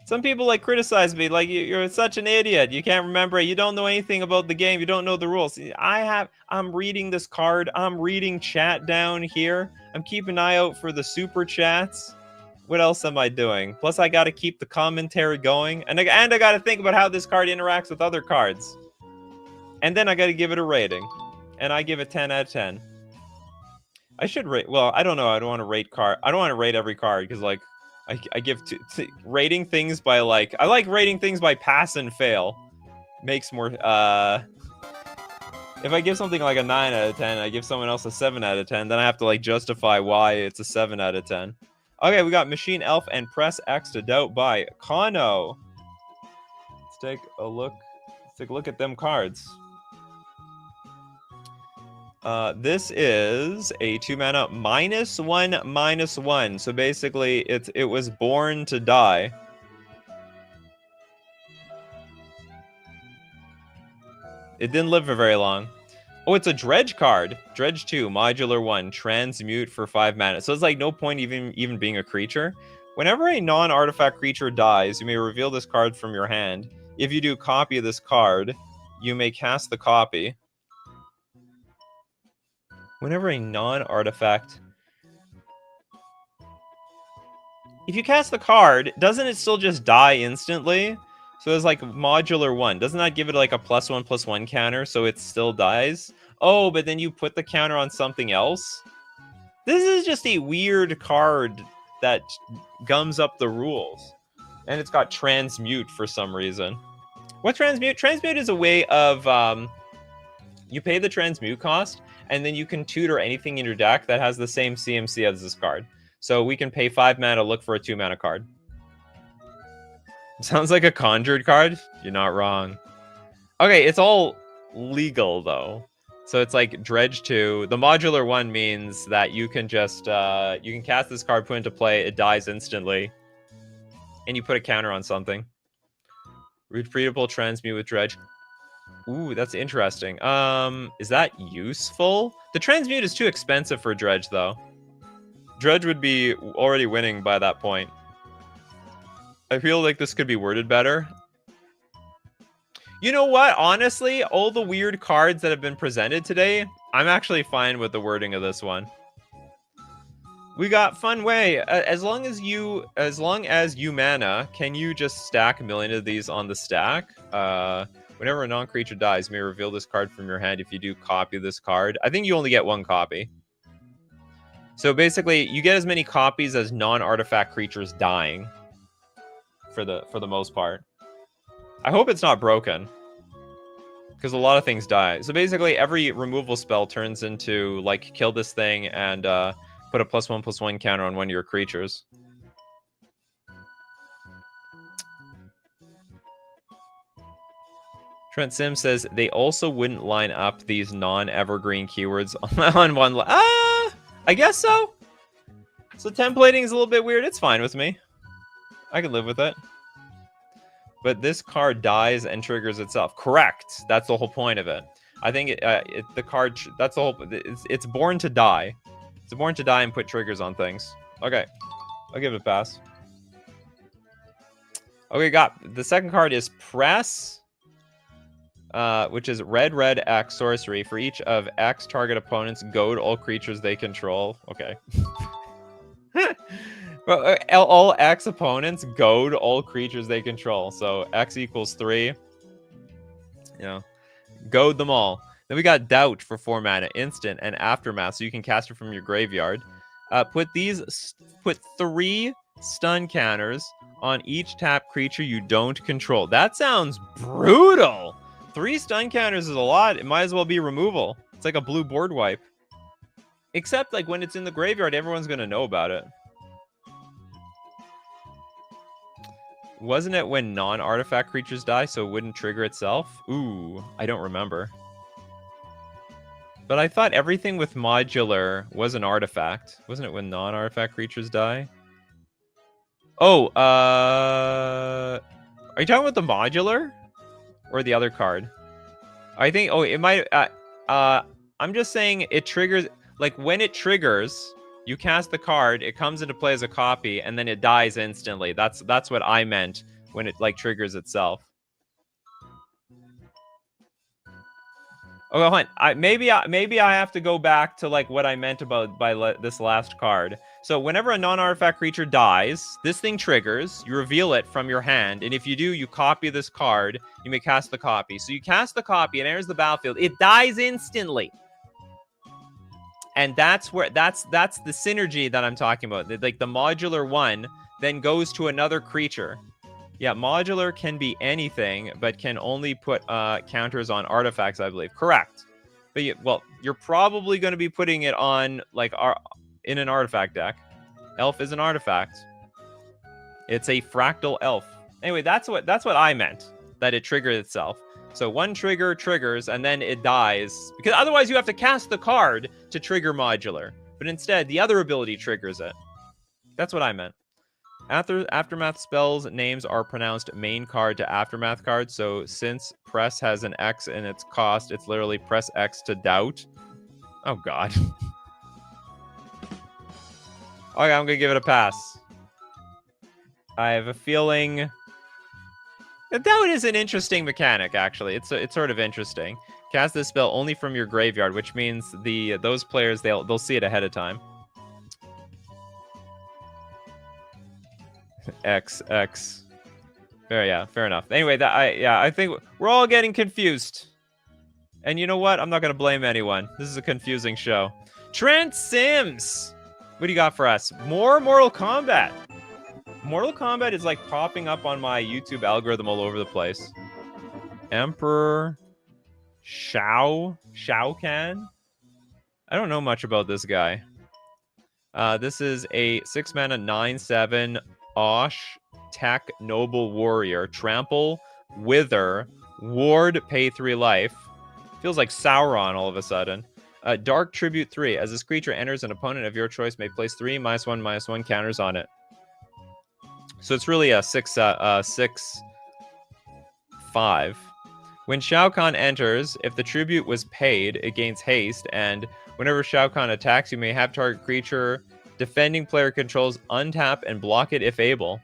Some people like criticize me, like you're such an idiot. You can't remember it. You don't know anything about the game. You don't know the rules. I'm reading this card. I'm reading chat down here. I'm keeping an eye out for the super chats. What else am I doing? Plus, I got to keep the commentary going, and I got to think about how this card interacts with other cards. And then I got to give it a rating, and I give it 10 out of 10. I should rate. Well, I don't know. I don't want to rate card. I don't want to rate every card because like. I give rating things by like I like rating things by pass and fail. Makes more if I give something like a 9 out of 10, I give someone else a 7 out of 10, then I have to like justify why it's a 7 out of 10. Okay, we got Machine Elf and Press X to Doubt by Kano. Let's take a look. Let's take a look at them cards. This is a 2-mana -1/-1. So basically, it was born to die. It didn't live for very long. Oh, it's a Dredge card. Dredge 2, Modular 1, Transmute for 5 mana. So it's like no point even being a creature. Whenever a non-artifact creature dies, you may reveal this card from your hand. If you do copy of this card, you may cast the copy. Whenever a non-artifact... If you cast the card, doesn't it still just die instantly? So it's like modular 1. Doesn't that give it like a +1/+1 counter so it still dies? Oh, but then you put the counter on something else? This is just a weird card that gums up the rules. And it's got Transmute for some reason. What Transmute? Transmute is a way of... you pay the Transmute cost, and then you can tutor anything in your deck that has the same CMC as this card. So we can pay 5 mana, look for a 2-mana card. Sounds like a conjured card? You're not wrong. Okay, it's all legal though. So it's like Dredge 2. The modular one means that you can just you can cast this card, put into play, it dies instantly, and you put a counter on something. Retrievable transmute with Dredge. Ooh, that's interesting. Is that useful? The transmute is too expensive for Dredge though. Dredge would be already winning by that point. I feel like this could be worded better. You know what? Honestly, all the weird cards that have been presented today, I'm actually fine with the wording of this one. We got Fun Way. As long as you mana, can you just stack a million of these on the stack? Whenever a non-creature dies, you may reveal this card from your hand. If you do, copy this card. I think you only get one copy. So basically, you get as many copies as non-artifact creatures dying. For the most part. I hope it's not broken. Because a lot of things die. So basically, every removal spell turns into, like, kill this thing and put a +1/+1 counter on one of your creatures. Trent Sims says, they also wouldn't line up these non-evergreen keywords on one... I guess so. So templating is a little bit weird. It's fine with me. I can live with it. But this card dies and triggers itself. Correct. That's the whole point of it. I think the card... That's the whole... It's born to die. It's born to die and put triggers on things. Okay. I'll give it a pass. Okay, got... The second card is Press. Which is red X sorcery. For each of X target opponents, goad all creatures they control. Okay. Well, all X opponents goad all creatures they control. So X equals 3. You know, goad them all. Then we got Doubt for 4 mana, instant and aftermath, so you can cast it from your graveyard. Put 3 stun counters on each tap creature you don't control. That sounds brutal. 3 stun counters is a lot. It might as well be removal. It's like a blue board wipe. Except like when it's in the graveyard, everyone's gonna know about it. Wasn't it when non-artifact creatures die, so it wouldn't trigger itself? Ooh, I don't remember. But I thought everything with modular was an artifact. Wasn't it when non-artifact creatures die? Oh, are you talking about the modular? Or the other card? I think, oh, it might, I'm just saying it triggers, like when it triggers, you cast the card, it comes into play as a copy, and then it dies instantly. That's what I meant when it like triggers itself. Oh, hold on. Maybe I have to go back to like what I meant about this last card. So whenever a non-artifact creature dies, this thing triggers. You reveal it from your hand, and if you do, you copy this card. You may cast the copy. So you cast the copy, it enters the battlefield. It dies instantly. And that's the synergy that I'm talking about. Like the modular one then goes to another creature. Yeah, modular can be anything, but can only put counters on artifacts, I believe. Correct. But you're probably going to be putting it on like in an artifact deck. Elf is an artifact. It's a fractal elf. Anyway, that's what I meant. That it triggered itself. So one trigger triggers and then it dies. Because otherwise you have to cast the card to trigger modular. But instead, the other ability triggers it. That's what I meant. Aftermath spells names are pronounced main card to aftermath card. So since press has an X in its cost, it's literally press X to doubt. Oh, God. Okay, I'm going to give it a pass. I have a feeling... Doubt is an interesting mechanic, actually. It's sort of interesting. Cast this spell only from your graveyard, which means those players, they'll see it ahead of time. X. Fair enough. Anyway, I think we're all getting confused. And you know what? I'm not going to blame anyone. This is a confusing show. Trent Sims! What do you got for us? More Mortal Kombat. Mortal Kombat is like popping up on my YouTube algorithm all over the place. Emperor Shao Kahn. I don't know much about this guy. This is a 6-mana 9/7 Osh Tech Noble Warrior. Trample, Wither, Ward, pay 3 life. Feels like Sauron all of a sudden. Dark Tribute 3. As this creature enters, an opponent of your choice may place 3 -1/-1 counters on it. So it's really a 6/5. When Shao Kahn enters, if the tribute was paid, it gains haste, and whenever Shao Kahn attacks, you may have target creature defending player controls untap and block it if able.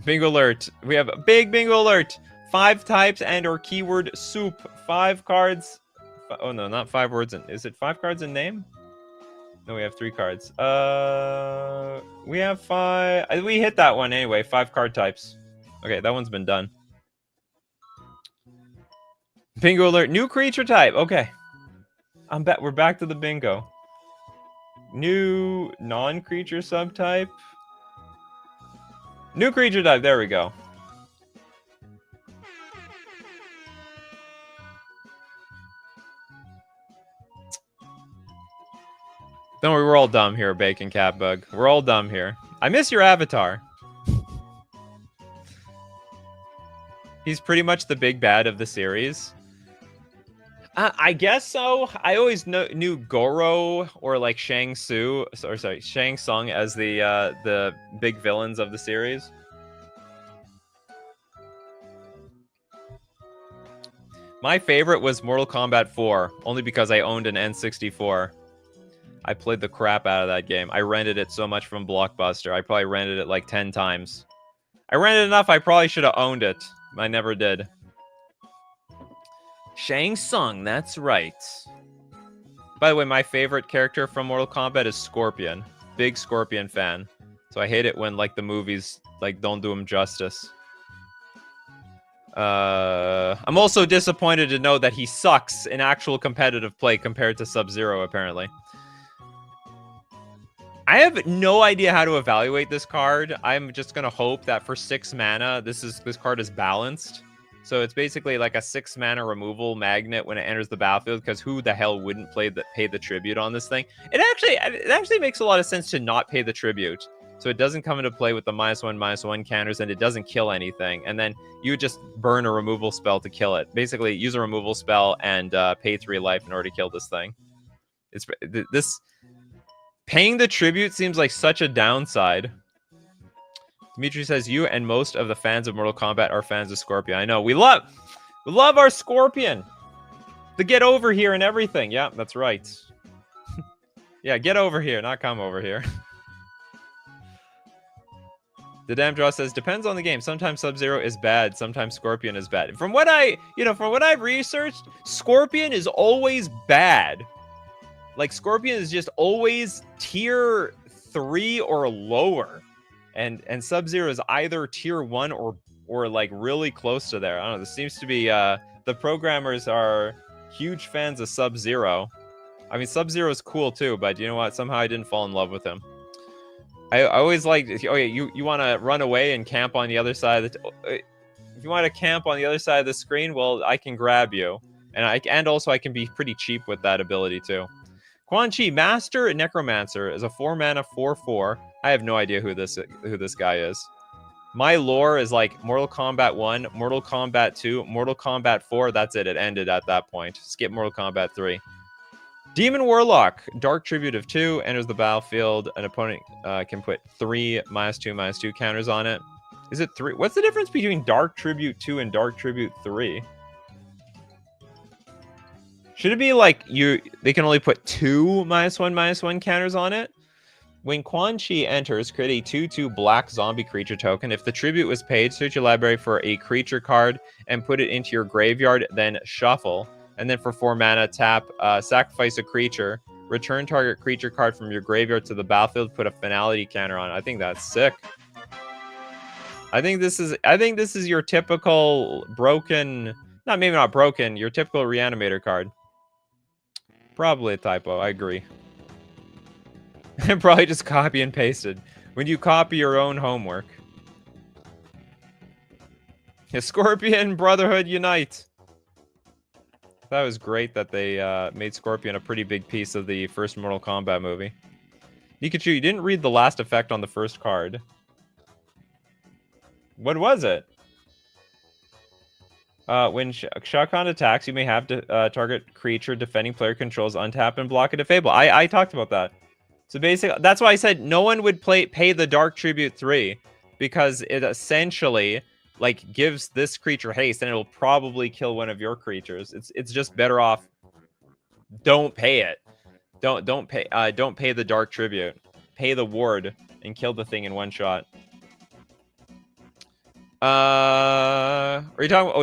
Bingo alert. We have a big bingo alert. 5 types and or keyword soup. 5 cards. Oh no, not 5 words. Is it 5 cards in name? No, we have 3 cards. We have 5. We hit that one anyway. 5 card types. Okay, that one's been done. Bingo alert. New creature type. Okay. We're back to the bingo. New non-creature subtype. New creature type. There we go. Don't worry, we're all dumb here, Bacon Catbug. We're all dumb here. I miss your avatar. He's pretty much the big bad of the series. I guess so. I always knew Goro or like Shang Tsung as the big villains of the series. My favorite was Mortal Kombat 4, only because I owned an N64. I played the crap out of that game. I rented it so much from Blockbuster. I probably rented it like 10 times. I rented enough, I probably should have owned it. I never did. Shang Tsung, that's right. By the way, my favorite character from Mortal Kombat is Scorpion. Big Scorpion fan. So I hate it when like the movies like don't do him justice. I'm also disappointed to know that he sucks in actual competitive play compared to Sub-Zero, apparently. I have no idea how to evaluate this card. I'm just gonna hope that for 6 mana, this card is balanced. So it's basically like a 6 mana removal magnet when it enters the battlefield, because who the hell wouldn't pay the tribute on this thing? It actually makes a lot of sense to not pay the tribute. So it doesn't come into play with the -1/-1 counters, and it doesn't kill anything. And then you would just burn a removal spell to kill it. Basically, use a removal spell and pay 3 life in order to kill this thing. Paying the tribute seems like such a downside. Dimitri says, you and most of the fans of Mortal Kombat are fans of Scorpion. I know. We love our Scorpion. The get over here and everything. Yeah, that's right. Yeah, get over here, not come over here. The Damn Draw says, depends on the game. Sometimes Sub-Zero is bad. Sometimes Scorpion is bad. From what I've researched, Scorpion is always bad. Like, Scorpion is just always tier 3 or lower. And Sub-Zero is either tier 1 or like really close to there. I don't know. This seems to be the programmers are huge fans of Sub-Zero. I mean, Sub-Zero is cool too, but you know what? Somehow I didn't fall in love with him. I always like, oh yeah, you want to run away and camp on the other side of if you want to camp on the other side of the screen, well, I can grab you. And also I can be pretty cheap with that ability too. Quan Chi, Master Necromancer, is a 4-mana 4/4. I have no idea who this guy is. My lore is like Mortal Kombat 1, Mortal Kombat 2, Mortal Kombat 4. That's it. It ended at that point. Skip Mortal Kombat 3. Demon Warlock, Dark Tribute of 2, enters the battlefield. An opponent can put 3 -2/2 counters on it. Is it 3? What's the difference between Dark Tribute 2 and Dark Tribute 3? Should it be like they can only put 2 -1/-1 counters on it? When Quan Chi enters, create a 2/2 black zombie creature token. If the tribute was paid, search your library for a creature card and put it into your graveyard, then shuffle. And then for 4 mana, tap, sacrifice a creature, return target creature card from your graveyard to the battlefield, put a finality counter on it. I think that's sick. I think this is your typical broken, maybe not broken, your typical reanimator card. Probably a typo, I agree. Probably just copy and pasted. When you copy your own homework. Scorpion Brotherhood Unite. That was great that they made Scorpion a pretty big piece of the first Mortal Kombat movie. Nikachu, you didn't read the last effect on the first card. What was it? When Shao Kahn attacks, you may have to target creature defending player controls untap and block a defable. I talked about that. So basically, that's why I said no one would pay the Dark Tribute 3, because it essentially like gives this creature haste, and it'll probably kill one of your creatures. It's just better off. Don't pay it. Don't pay the Dark Tribute. Pay the ward and kill the thing in one shot. Are you talking? Oh,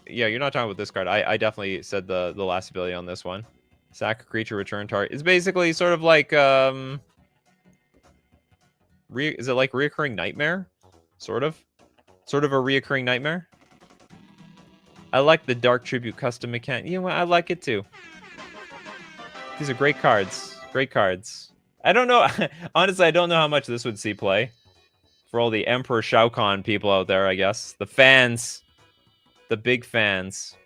yeah, you're not talking about this card. I definitely said the last ability on this one. Sack a creature, return target. It's basically sort of like is it like reoccurring nightmare? Sort of a reoccurring nightmare. I like the Dark Tribute custom mechanic. You know what? I like it too. These are great cards. Great cards. I don't know. Honestly, I don't know how much this would see play. For all the Emperor Shao Kahn people out there, I guess. The fans. The big fans.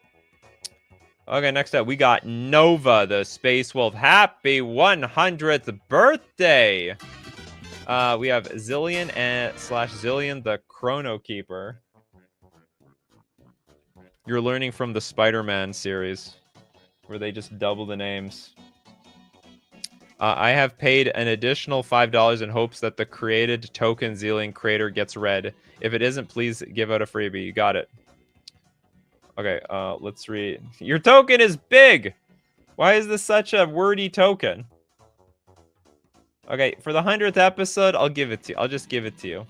Okay, next up, we got Nova, the Space Wolf. Happy 100th birthday! We have Zillion and /Zillion, the Chrono Keeper. You're learning from the Spider-Man series, where they just double the names. I have paid an additional $5 in hopes that the created token Zillion creator gets read. If it isn't, please give out a freebie. You got it. Okay, let's read. Your token is big! Why is this such a wordy token? Okay, for the 100th episode, I'll give it to you. I'll just give it to you.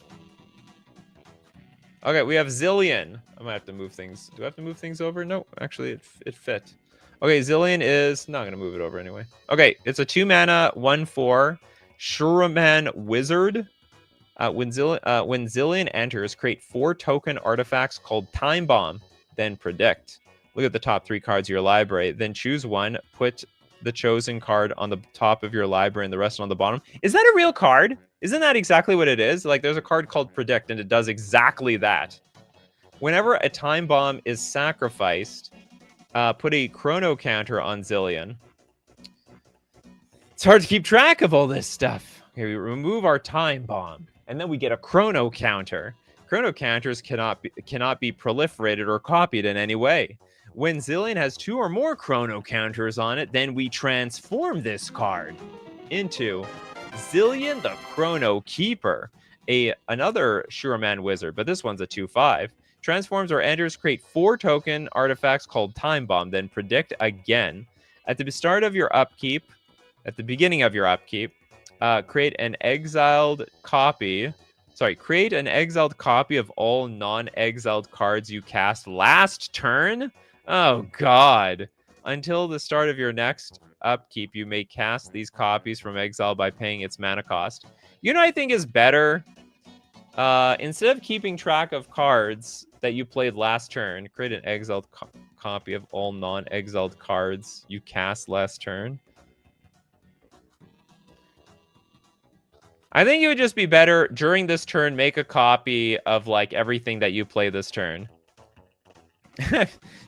Okay, we have Zillion. I might have to move things. Do I have to move things over? No, actually, it fit. Okay, Zillion is... No, I'm going to move it over anyway. Okay, it's a 2-mana, 1/4 Shuraman Wizard. When Zillion enters, create 4 token artifacts called Time Bomb. Then predict. Look at the top 3 cards of your library. Then choose one. Put the chosen card on the top of your library and the rest on the bottom. Is that a real card? Isn't that exactly what it is? Like, there's a card called Predict, and it does exactly that. Whenever a Time Bomb is sacrificed, put a chrono counter on Zillion. It's hard to keep track of all this stuff. Okay, we remove our Time Bomb, and then we get a chrono counter. Chrono counters cannot be proliferated or copied in any way. When Zillion has 2 or more chrono counters on it, then we transform this card into Zillion the Chrono Keeper, another Shuraman Wizard, but this one's a 2/5. Transforms or enters, create 4 token artifacts called Time Bomb, then predict again. At the start of your upkeep, at the beginning of your upkeep, create an exiled copy of all non-exiled cards you cast last turn. Oh, God. Until the start of your next upkeep, you may cast these copies from exile by paying its mana cost. You know what I think is better? Instead of keeping track of cards that you played last turn, create an exiled copy of all non-exiled cards you cast last turn. I think it would just be better during this turn, make a copy of like everything that you play this turn.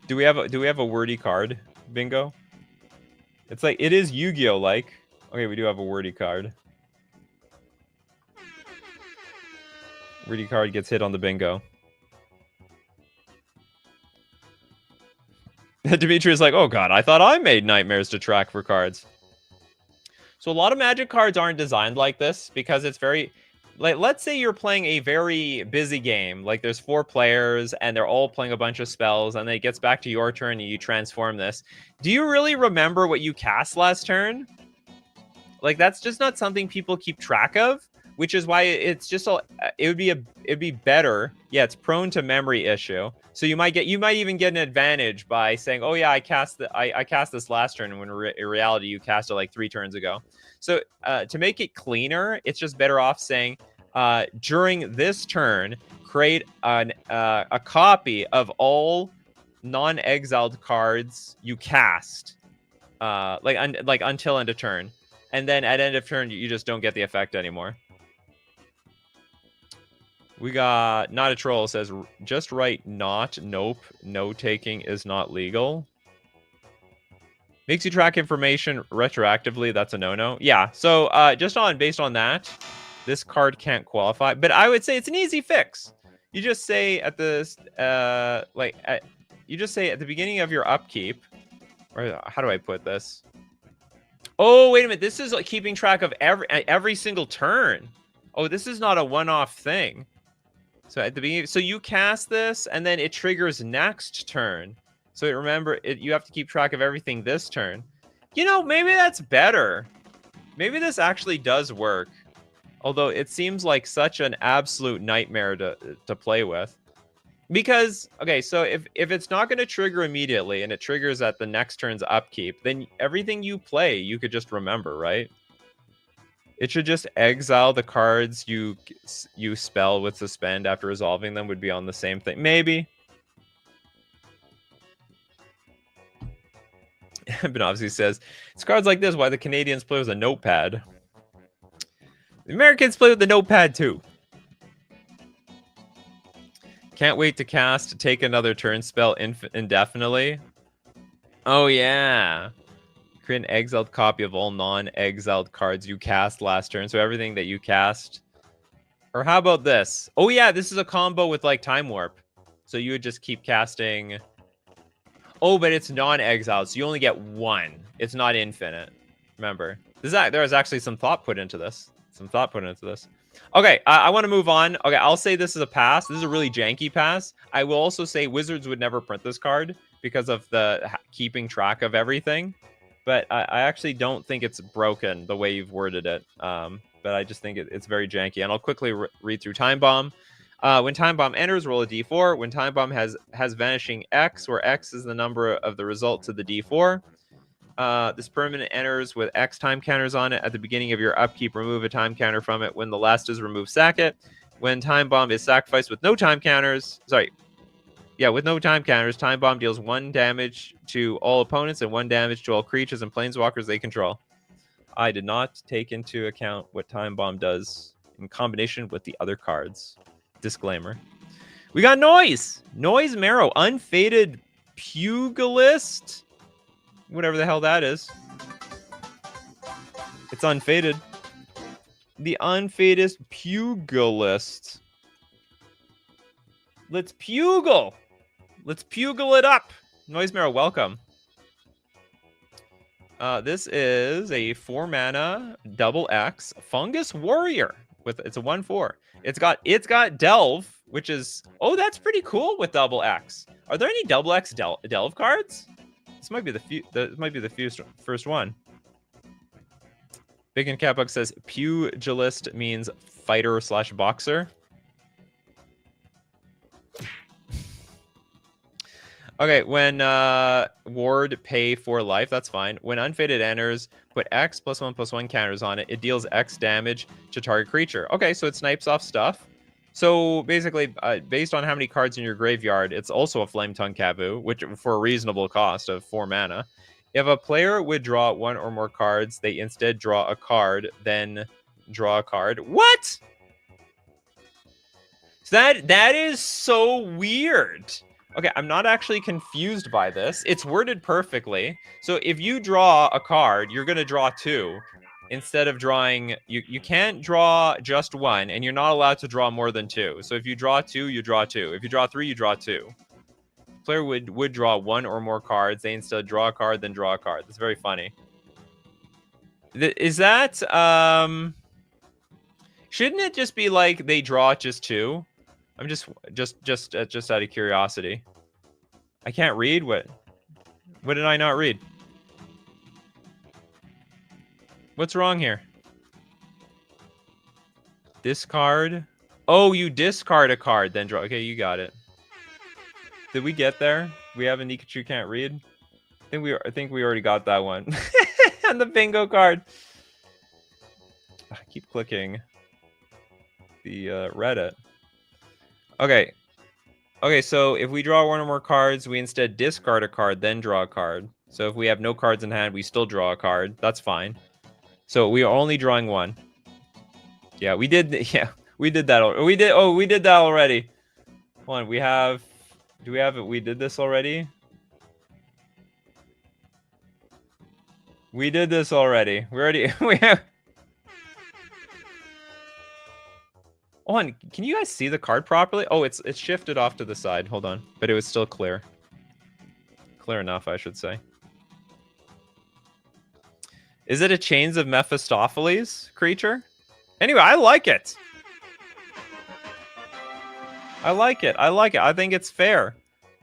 Do we have a wordy card? Bingo. It's like it is Yu-Gi-Oh! Like. Okay, we do have a wordy card. Wordy card gets hit on the bingo. Dimitri is like, oh god, I thought I made nightmares to track for cards. So a lot of Magic cards aren't designed like this because it's very... Like, let's say you're playing a very busy game. Like, there's 4 players, and they're all playing a bunch of spells, and then it gets back to your turn, and you transform this. Do you really remember what you cast last turn? Like, that's just not something people keep track of, which is why it's just... it'd be better. Yeah, it's prone to memory issue. So you might even get an advantage by saying, oh yeah, I cast this last turn, when in reality you cast it like 3 turns ago. So to make it cleaner, it's just better off saying, during this turn, create a copy of all non-exiled cards you cast, like until end of turn, and then at end of turn you just don't get the effect anymore. We got Not a Troll says, just write not, nope, no taking is not legal. Makes you track information retroactively. That's a no-no. Yeah, so based on that, this card can't qualify. But I would say it's an easy fix. You just say at this, you just say at the beginning of your upkeep, or how do I put this? Oh, wait a minute. This is like keeping track of every single turn. Oh, this is not a one-off thing. So at the beginning, so you cast this, and then it triggers next turn. So remember, you have to keep track of everything this turn. You know, maybe that's better. Maybe this actually does work. Although it seems like such an absolute nightmare to play with. Because, okay, so if it's not going to trigger immediately, and it triggers at the next turn's upkeep, then everything you play, you could just remember, right? It should just exile the cards you spell with suspend after resolving them would be on the same thing. Maybe. But obviously says, it's cards like this why the Canadians play with a notepad. The Americans play with the notepad too. Can't wait to cast take another turn spell indefinitely. Oh yeah. Create an exiled copy of all non-exiled cards you cast last turn. So everything that you cast. Or how about this? Oh yeah, this is a combo with like Time Warp. So you would just keep casting. Oh, but it's non-exiled, so you only get one. It's not infinite. Remember. There was actually some thought put into this. Okay, I want to move on. Okay, I'll say this is a pass. This is a really janky pass. I will also say Wizards would never print this card because of the keeping track of everything. But I actually don't think it's broken the way you've worded it. But I just think it's very janky. And I'll quickly read through Time Bomb. When Time Bomb enters, roll a d4. When Time Bomb has vanishing X, where X is the number of the result to the d4. This permanent enters with X time counters on it. At the beginning of your upkeep, remove a time counter from it. When the last is removed, sack it. When Time Bomb is sacrificed with no time counters, with no time counters, Time Bomb deals 1 damage to all opponents and 1 damage to all creatures and planeswalkers they control. I did not take into account what Time Bomb does in combination with the other cards. Disclaimer. We got Noise Marrow, Unfaded Pugilist. Whatever the hell that is. It's unfaded. The Unfaded Pugilist. Let's pugle. Let's pugle it up. Noise Marrow, welcome. This is a 4-mana double X Fungus Warrior. It's a 1/4. It's got Delve, which is that's pretty cool with double X. Are there any double X Delve cards? This might be the first one. Big and Catbug says pugilist means fighter / boxer. Okay, when ward pay for life, that's fine. When Unfaded enters, put X +1/+1 counters on it. It deals X damage to target creature. Okay, so it snipes off stuff. So basically, based on how many cards in your graveyard, it's also a Flame Tongue Kavu, which for a reasonable cost of 4 mana. If a player would draw 1 or more cards, they instead draw a card, then draw a card. What? So that is so weird. Okay, I'm not actually confused by this. It's worded perfectly. So if you draw a card, you're going to draw 2. Instead of drawing, you can't draw just 1, and you're not allowed to draw more than 2. So if you draw 2, you draw 2. If you draw 3, you draw 2. Player would draw 1 or more cards. They instead draw a card, then draw a card. That's very funny. Is that shouldn't it just be like they draw just 2? I'm just out of curiosity. I can't read. What did I not read? What's wrong here? Discard. Oh, you discard a card, then draw. Okay, you got it. Did we get there? We have a Nikachu can't read. I think we already got that one. And the bingo card. I keep clicking the Reddit. Okay. Okay, so if we draw 1 or more cards, we instead discard a card, then draw a card. So if we have no cards in hand, we still draw a card. That's fine. So we are only drawing 1. Yeah, we did. Yeah, we did that. We did that already. Hold on, we have. Do we have it? We did this already. We did this already. We have. Hold on, can you guys see the card properly? Oh, it's shifted off to the side. Hold on, but it was still clear. Clear enough, I should say. Is it a Chains of Mephistopheles creature? Anyway, I like it. I like it. I like it. I think it's fair.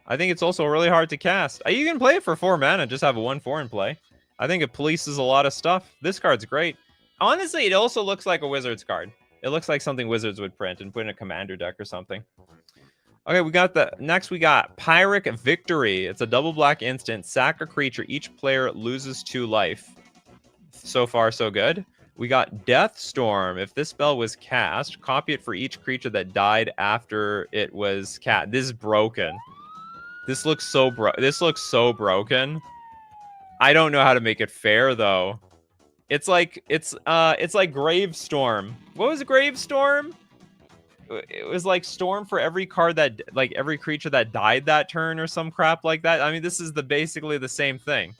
I think it's also really hard to cast. You can play it for 4 mana, just have a 1/4 in play. I think it polices a lot of stuff. This card's great. Honestly, it also looks like a Wizards card. It looks like something Wizards would print and put in a commander deck or something. Okay, we got next we got Pyrrhic Victory. It's a double black instant. Sack a creature. Each player loses 2 life. So far, so good. We got Death Storm. If this spell was cast, copy it for each creature that died after it was cast. This is broken. This looks so broken. I don't know how to make it fair though. It's like Gravestorm. What was Gravestorm? It was like storm for every card that, like, every creature that died that turn or some crap like that. I mean, this is basically the same thing.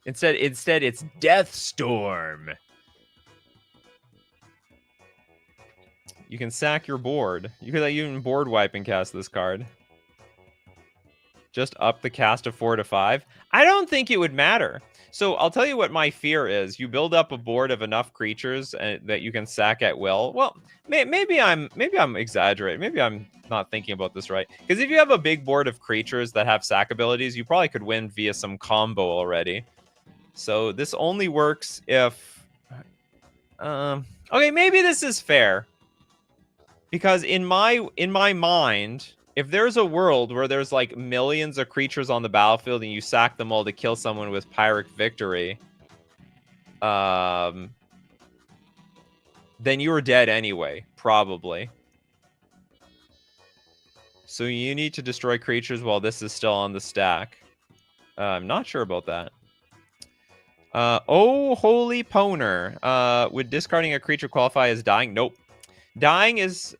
Instead it's Death Storm. You can sack your board. You could even board wipe and cast this card. Just up the cast of 4 to 5. I don't think it would matter. So I'll tell you what my fear is. You build up a board of enough creatures that you can sack at will. Well, maybe I'm exaggerating. Maybe I'm not thinking about this right. Because if you have a big board of creatures that have sack abilities, you probably could win via some combo already. So this only works if... okay, maybe this is fair. Because in my mind, if there's a world where there's like millions of creatures on the battlefield and you sack them all to kill someone with Pyrrhic Victory, then you were dead anyway, probably. So you need to destroy creatures while this is still on the stack. I'm not sure about that. Oh, Holy Poner. Would discarding a creature qualify as dying? Nope. Dying is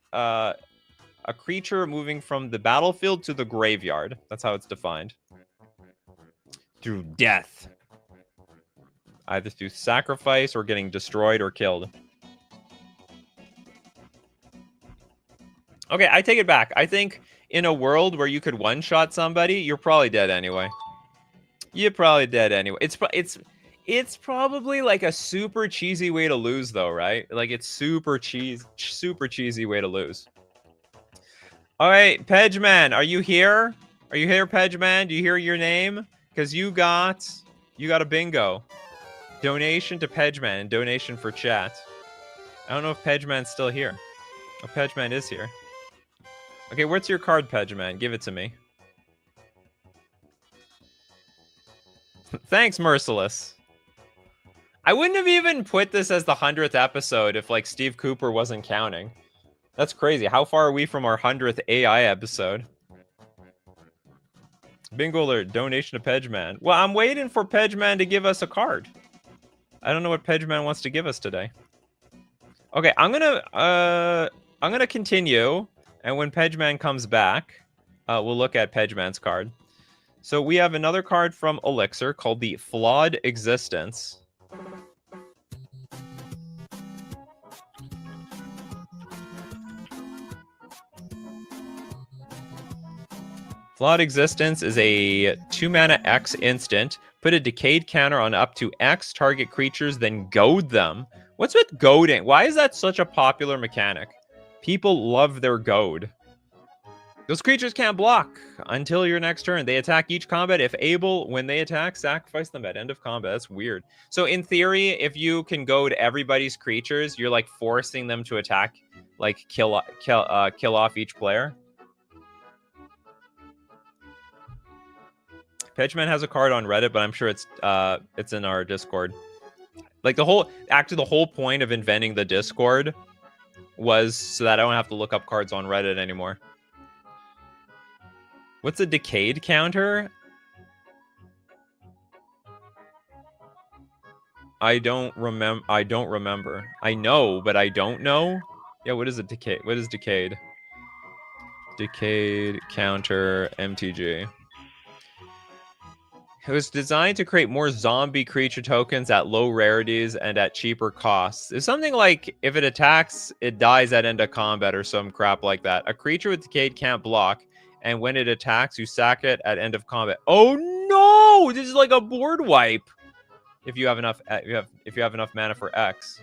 a creature moving from the battlefield to the graveyard. That's how it's defined. Through death. Either through sacrifice or getting destroyed or killed. Okay, I take it back. I think in a world where you could one-shot somebody, you're probably dead anyway. You're probably dead anyway. It's probably like a super cheesy way to lose, though, right? Like, it's super cheesy way to lose. All right, Pedgeman, are you here? Are you here, Pedgeman? Do you hear your name? Because you got a bingo. Donation to Pedgeman and donation for chat. I don't know if Pedgeman's still here. Oh, Pedgeman is here. Okay, what's your card, Pedgeman? Give it to me. Thanks, Merciless. I wouldn't have even put this as the 100th episode if, like, Steve Cooper wasn't counting. That's crazy. How far are we from our 100th AI episode? Bingo alert. Donation to Pedgeman. Well, I'm waiting for Pedgeman to give us a card. I don't know what Pedgeman wants to give us today. Okay, I'm gonna continue, and when Pedgeman comes back, we'll look at Pedgeman's card. So we have another card from Elixir called the Flawed Existence. Flawed Existence is a 2-mana X instant. Put a Decayed counter on up to X target creatures, then goad them. What's with goading? Why is that such a popular mechanic? People love their goad. Those creatures can't block until your next turn. They attack each combat. If able, when they attack, sacrifice them at end of combat. That's weird. So in theory, if you can goad everybody's creatures, you're like forcing them to attack, like kill off each player. Pedgeman has a card on Reddit, but I'm sure it's in our Discord. Like the whole point of inventing the Discord was so that I don't have to look up cards on Reddit anymore. What's a Decayed counter? I don't remember. I know, but I don't know. Yeah, what is a decay? What is Decayed? Decayed counter MTG. It was designed to create more zombie creature tokens at low rarities and at cheaper costs. It's something like, if it attacks, it dies at end of combat or some crap like that. A creature with Decayed can't block. and when it attacks, you sack it at end of combat. Oh no! This is like a board wipe. If you have enough, if you have enough mana for X.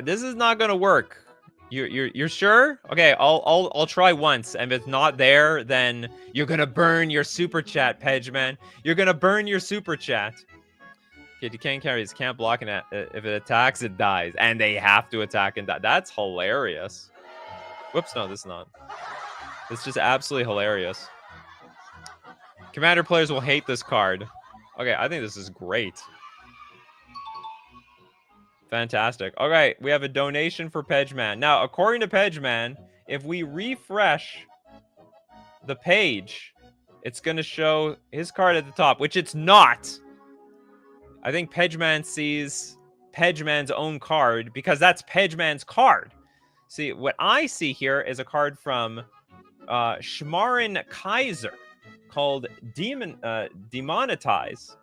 This is not gonna work. You're sure? Okay, I'll try once, and if it's not there, then you're gonna burn your super chat, Pedgeman. You're gonna burn your super chat. Okay, decaying carries can't block it. If it attacks, it dies, and they have to attack and die. That's hilarious. Whoops, no, this is not. It's just absolutely hilarious. Commander players will hate this card. Okay, I think this is great. Fantastic. Okay, we have a donation for Pedgeman. Now, according to Pedgeman, if we refresh the page, it's going to show his card at the top, which it's not. I think Pedgeman sees Pedgeman's own card because that's Pedgeman's card. See, what I see here is a card from Schmarin Kaiser called Demonetize.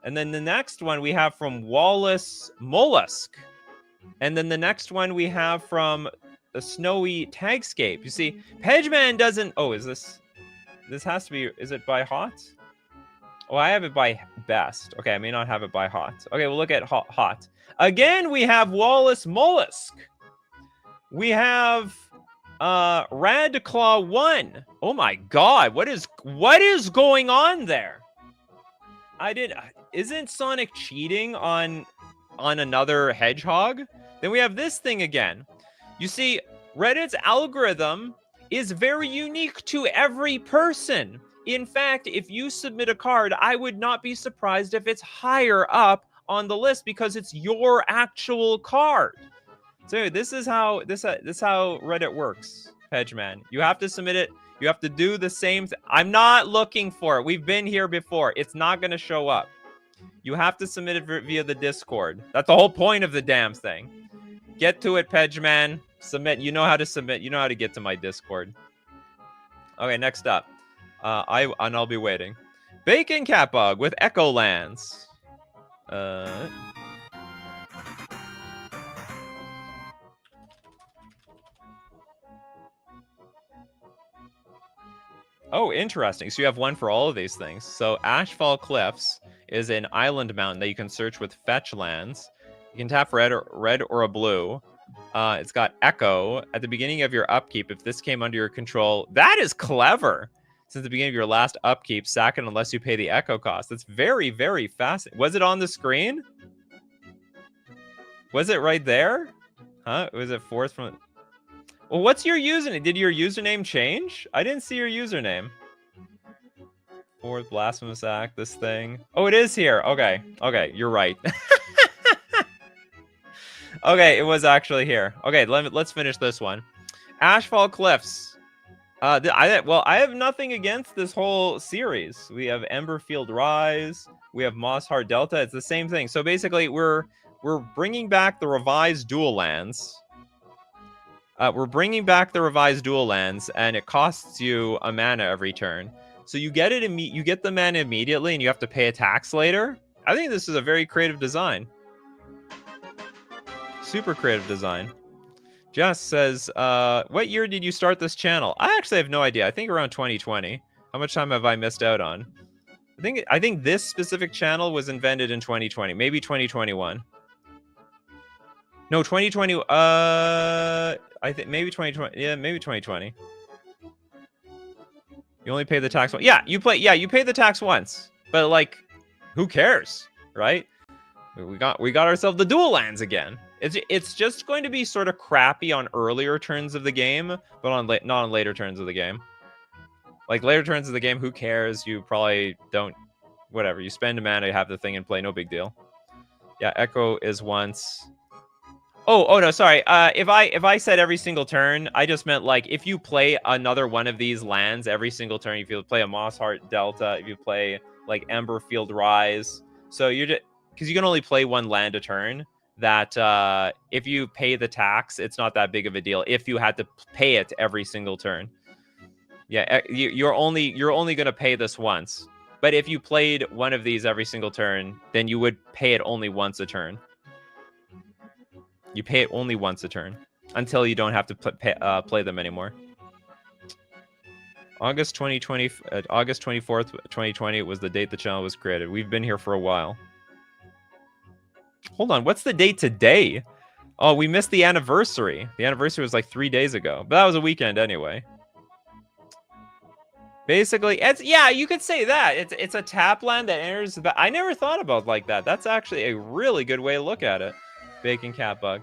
And then the next one we have from Wallace Mollusk. And then the next one we have from the Snowy Tagscape. You see, Pedgeman doesn't... Oh, is this... This has to be... Is it by hot? Oh, I have it by best. Okay, I may not have it by hot. Okay, we'll look at hot. Again, we have Wallace Mollusk. We have Radclaw 1. Oh my god, what is going on there? Isn't Sonic cheating on another hedgehog? Then we have this thing again. You see, Reddit's algorithm is very unique to every person. In fact, if you submit a card, I would not be surprised if it's higher up on the list because it's your actual card. So this is how Reddit works, Pedgeman. You have to submit it. You have to do the same thing. I'm not looking for it. We've been here before. It's not going to show up. You have to submit it via the Discord. That's the whole point of the damn thing. Get to it, Pedgeman. Submit. You know how to submit. You know how to get to my Discord. Okay, next up. I'll be waiting. Bacon Catbug with Echo Lands. Oh, interesting. So you have one for all of these things. So Ashfall Cliffs is an island mountain that you can search with fetch lands. You can tap red or a blue. It's got Echo at the beginning of your upkeep. If this came under your control, that is clever. Since the beginning of your last upkeep, sack it unless you pay the Echo cost. That's very, very fascinating. Was it on the screen? Was it right there? Huh? Was it forced from... Well, what's your username? Did your username change? I didn't see your username. Fourth Blasphemous Act, this thing. Oh, it is here. Okay. Okay, you're right. Okay, it was actually here. Okay, let's finish this one. Ashfall Cliffs. I have nothing against this whole series. We have Emberfield Rise. We have Mossheart Delta. It's the same thing. So basically, we're bringing back the revised dual lands. We're bringing back the revised dual lands, and it costs you a mana every turn. So you get it you get the mana immediately, and you have to pay a tax later. I think this is a very creative design. Super creative design. Jess says, what year did you start this channel? I actually have no idea. I think around 2020. How much time have I missed out on? I think this specific channel was invented in 2020, maybe 2021. No, 2020. I think maybe 2020. Yeah, maybe 2020. You only pay the tax once. Yeah, you pay the tax once. But like, who cares, right? We got ourselves the dual lands again. It's just going to be sort of crappy on earlier turns of the game, but not on later turns of the game. Like later turns of the game, who cares? You probably don't. Whatever. You spend a mana, you have the thing in play. No big deal. Yeah, Echo is once. Oh no, sorry. If I said every single turn, I just meant like if you play another one of these lands every single turn, if you play a Mossheart Delta, if you play like Emberfield Rise, so you're just because you can only play one land a turn. That if you pay the tax, it's not that big of a deal. If you had to pay it every single turn, yeah, you're only gonna pay this once. But if you played one of these every single turn, then you would pay it only once a turn. You pay it only once a turn. until you don't have to play them anymore. August 2020, August 24th, 2020 was the date the channel was created. We've been here for a while. Hold on, what's the date today? Oh, we missed the anniversary. The anniversary was like 3 days ago, but that was a weekend anyway. Basically, it's you could say that. It's a tap land that enters the I never thought about it like that. That's actually a really good way to look at it. Bacon Cat Bug.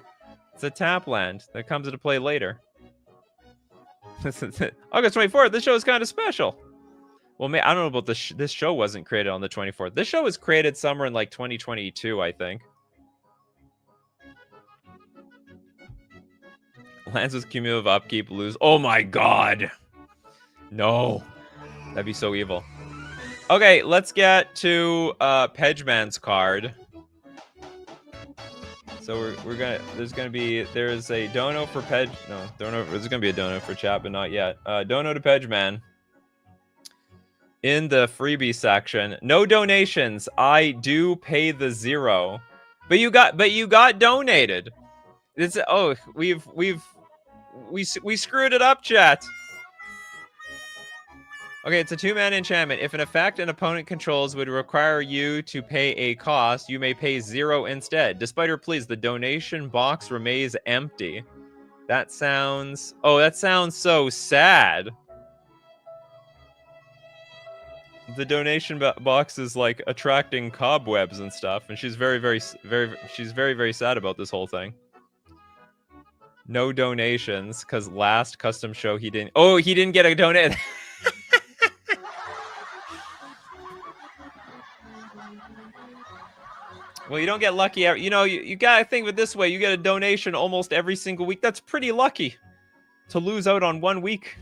It's a tap land that comes into play later. August 24th, this show is kind of special. Well, I don't know about this show wasn't created on the 24th. This show was created somewhere in like 2022, I think. Lands with cumulative upkeep, lose. Oh my god. No. That'd be so evil. Okay, let's get to Pedgeman's card. So there's a dono for there's gonna be a dono for chat, but not yet. Dono to Pedgeman. In the freebie section, no donations. I do pay the 0, but you got donated. It's we screwed it up, chat. Okay, it's a 2-mana enchantment. If an effect an opponent controls would require you to pay a cost, you may pay 0 instead. Despite her pleas, the donation box remains empty. That sounds so sad. The donation box is like attracting cobwebs and stuff, and she's very sad about this whole thing. No donations, because last custom show he didn't get a donate. Well, you don't get lucky. You gotta think of it this way. You get a donation almost every single week. That's pretty lucky to lose out on 1 week.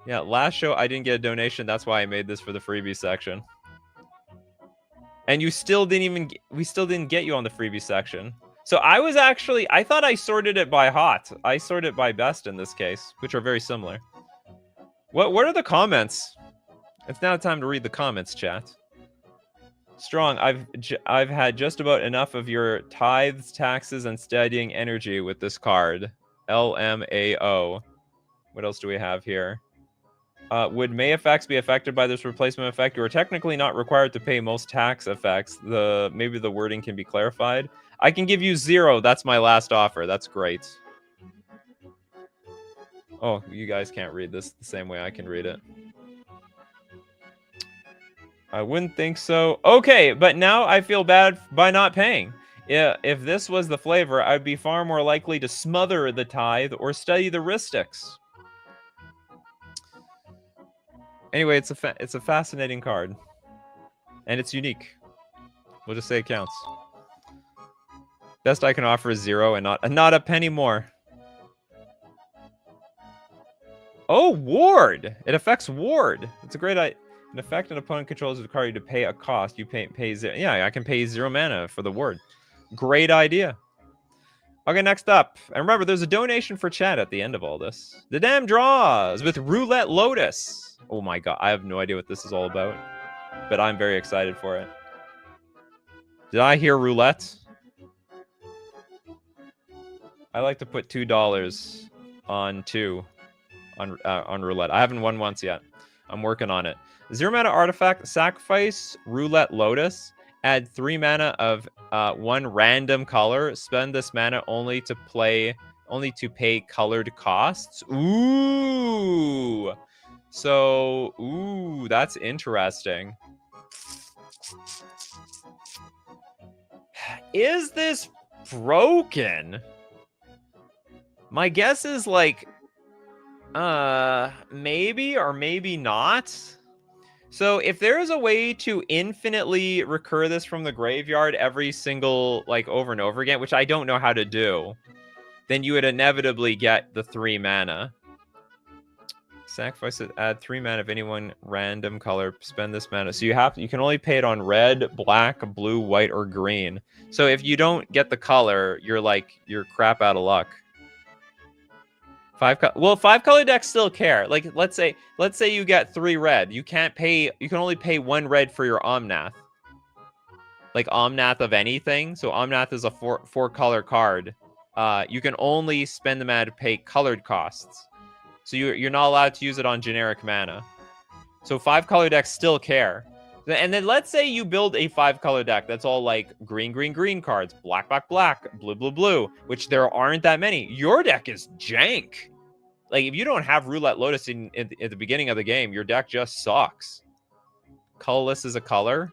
Yeah, last show I didn't get a donation. That's why I made this for the freebie section. And we still didn't get you on the freebie section. So I thought I sorted it by hot. I sorted it by best in this case, which are very similar. What are the comments? It's now time to read the comments, chat. Strong, I've had just about enough of your tithes, taxes, and steadying energy with this card. LMAO. What else do we have here? Would May effects be affected by this replacement effect? You are technically not required to pay most tax effects. Maybe the wording can be clarified. I can give you 0. That's my last offer. That's great. Oh, you guys can't read this the same way I can read it. I wouldn't think so. Okay, but now I feel bad by not paying. Yeah, if this was the flavor, I'd be far more likely to smother the tithe or study the ristics. Anyway, it's a fascinating card, and it's unique. We'll just say it counts. Best I can offer is 0 and not a penny more. Oh, Ward! It affects Ward. It's a great idea. An effect an opponent controls require you to pay a cost. You pay 0. Yeah, I can pay 0 mana for the Ward. Great idea. Okay, next up. And remember, there's a donation for chat at the end of all this. The damn draws with Roulette Lotus. Oh my god, I have no idea what this is all about, but I'm very excited for it. Did I hear roulette? I like to put $2 on roulette. I haven't won once yet. I'm working on it. 0 mana artifact, sacrifice Roulette Lotus. Add 3 mana of 1 random color. Spend this mana only to pay colored costs. Ooh. So, that's interesting. Is this broken? My guess is like, maybe or maybe not. So if there is a way to infinitely recur this from the graveyard every single, like, over and over again, which I don't know how to do, then you would inevitably get the 3 mana. Sacrifice it, add 3 mana of any one random color, spend this mana. So you can only pay it on red, black, blue, white, or green. So if you don't get the color, you're crap out of luck. 5 color decks still care. Like, let's say you get 3 red. You can only pay 1 red for your Omnath. Like Omnath of anything. So Omnath is a 4 color card. you can only spend the mana to pay colored costs. So you're not allowed to use it on generic mana. So 5-color decks still care. And then let's say you build a 5-color deck that's all like green, green, green cards, black, black, black, blue, blue, blue, which there aren't that many. Your deck is jank. Like, if you don't have Roulette Lotus at the beginning of the game, your deck just sucks. Colorless is a color.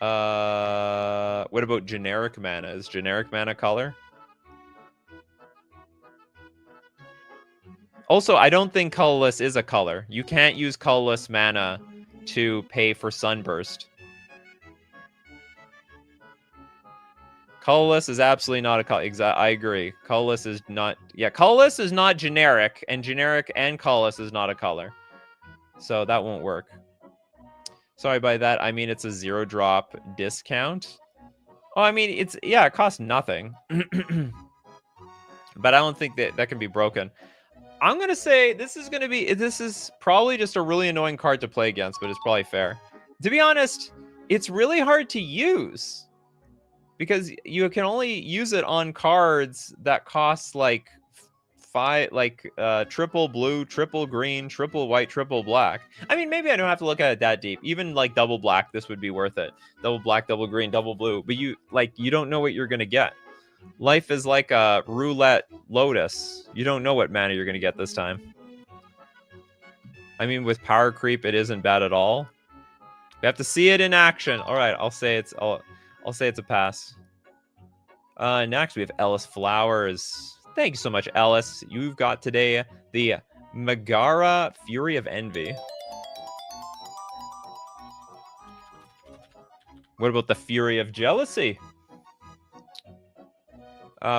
What about generic mana? Is generic mana color? Also, I don't think colorless is a color. You can't use colorless mana to pay for Sunburst. Colorless is absolutely not a color. I agree. Colorless is not... Yeah, colorless is not generic, and generic and colorless is not a color. So that won't work. Sorry, by that, I mean it's a 0-drop discount. Oh, I mean, it's... Yeah, it costs nothing. But I don't think that can be broken. I'm going to say this is probably just a really annoying card to play against, but it's probably fair. To be honest, it's really hard to use because you can only use it on cards that cost like triple blue, triple green, triple white, triple black. I mean, maybe I don't have to look at it that deep. Even like double black, this would be worth it. Double black, double green, double blue. But you don't know what you're going to get. Life is like a roulette lotus. You don't know what mana you're going to get this time. I mean, with power creep, it isn't bad at all. We have to see it in action. All right, I'll say it's a pass. Next, we have Ellis Flowers. Thank you so much, Ellis. You've got today the Megara Fury of Envy. What about the Fury of Jealousy?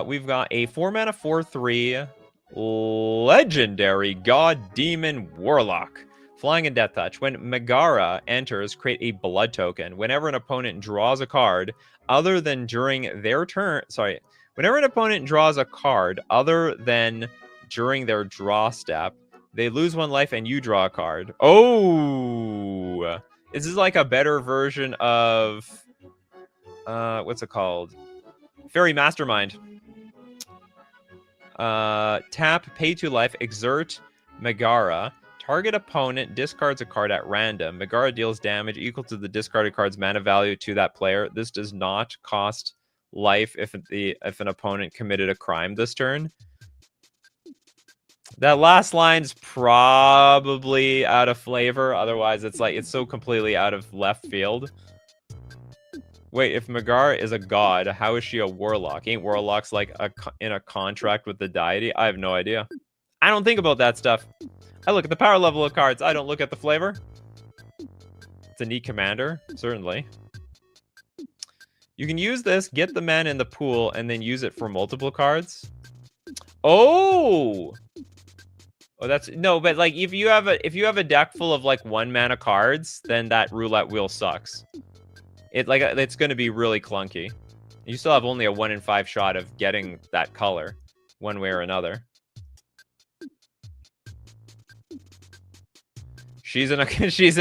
We've got a 4-mana 4/3 legendary God Demon Warlock. Flying and Death Touch. When Megara enters, create a blood token. Whenever an opponent draws a card other than during their turn... Sorry. Whenever an opponent draws a card other than during their draw step, they lose 1 life and you draw a card. Oh! This is like a better version of... what's it called? Fairy Mastermind. Tap, pay 2 life, exert Megara. Target opponent discards a card at random. Megara deals damage equal to the discarded card's mana value to that player. This does not cost life if an opponent committed a crime this turn. That last line's probably out of flavor. Otherwise, it's so completely out of left field. Wait, if Megara is a god, how is she a warlock? Ain't warlocks like in a contract with the deity? I have no idea. I don't think about that stuff. I look at the power level of cards. I don't look at the flavor. It's a neat commander, certainly. You can use this, get the mana in the pool, and then use it for multiple cards. Oh! Oh, that's... No, but like if you have a deck full of like 1-mana cards, then that roulette wheel sucks. It's going to be really clunky. You still have only a 1 in 5 shot of getting that color, one way or another. She's in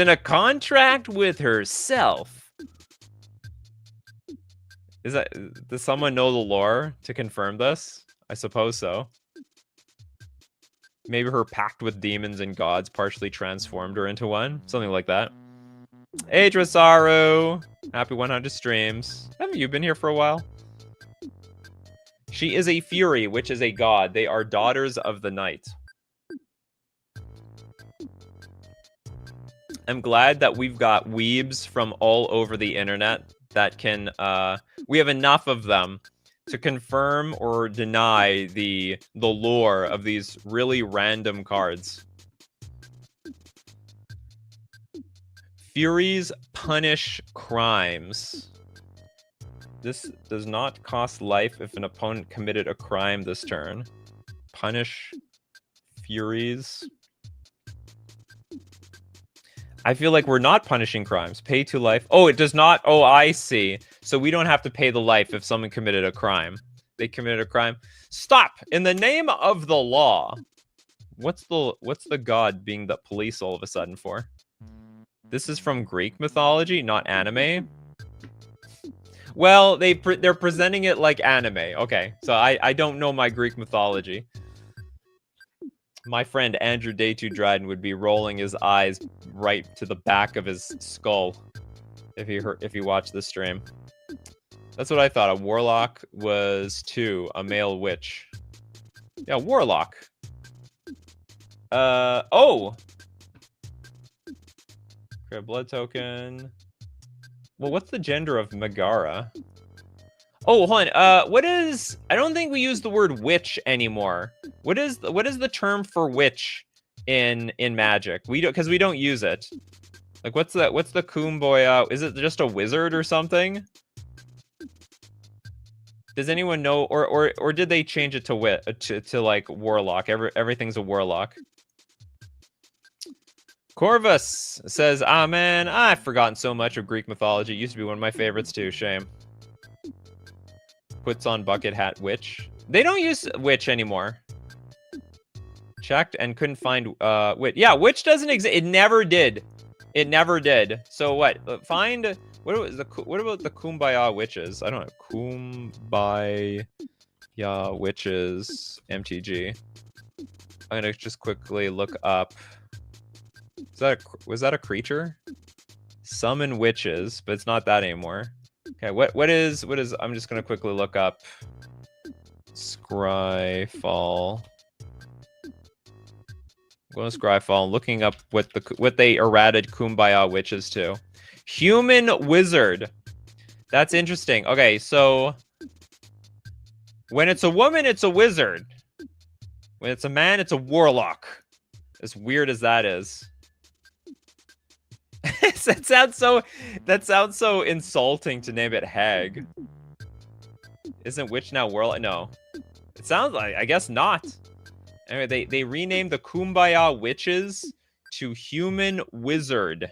a contract with herself. Does someone know the lore to confirm this? I suppose so. Maybe her pact with demons and gods partially transformed her into one, something like that. Hey, Drasaru! Happy 100 streams. Haven't you been here for a while? She is a Fury, which is a god. They are daughters of the night. I'm glad that we've got weebs from all over the internet that can... we have enough of them to confirm or deny the lore of these really random cards. Furies punish crimes. This does not cost life if an opponent committed a crime this turn. Punish Furies. I feel like we're not punishing crimes. Pay 2 life. Oh, it does not. Oh, I see. So we don't have to pay the life if someone committed a crime. They committed a crime. Stop! In the name of the law. What's the god being the police all of a sudden for? This is from Greek mythology, not anime. Well, they're presenting it like anime. Okay, so I don't know my Greek mythology. My friend Andrew Day2 Dryden would be rolling his eyes right to the back of his skull if he watched the stream. That's what I thought. A warlock was 2, a male witch. Yeah, warlock. Oh! Create a blood token. Well, what's the gender of Megara? Oh, hold on. What is... I don't think we use the word witch anymore. What is the term for witch in Magic? We don't, because we don't use it. Like, what's the Kumbaya? Is it just a wizard or something? Does anyone know, or did they change it to like warlock? Everything's a warlock. Corvus says, "Ah man, I've forgotten so much of Greek mythology. It used to be one of my favorites too. Shame." Puts on bucket hat witch. They don't use witch anymore. Checked and couldn't find witch. Yeah, witch doesn't exist. It never did. It never did. So what? Find what about the Kumbaya witches? I don't know. Kumbaya witches MTG. I'm gonna just quickly look up. Was that a creature? Summon witches, but it's not that anymore. Okay, what is I'm just gonna quickly look up Scryfall. Going to Scryfall, looking up what they errated Kumbaya witches to. Human wizard. That's interesting. Okay, so when it's a woman, it's a wizard. When it's a man, it's a warlock. As weird as that is. that sounds so insulting to name it hag. Isn't witch now warlock? No. It sounds like, I guess not. Anyway, they renamed the Kumbaya witches to human wizard.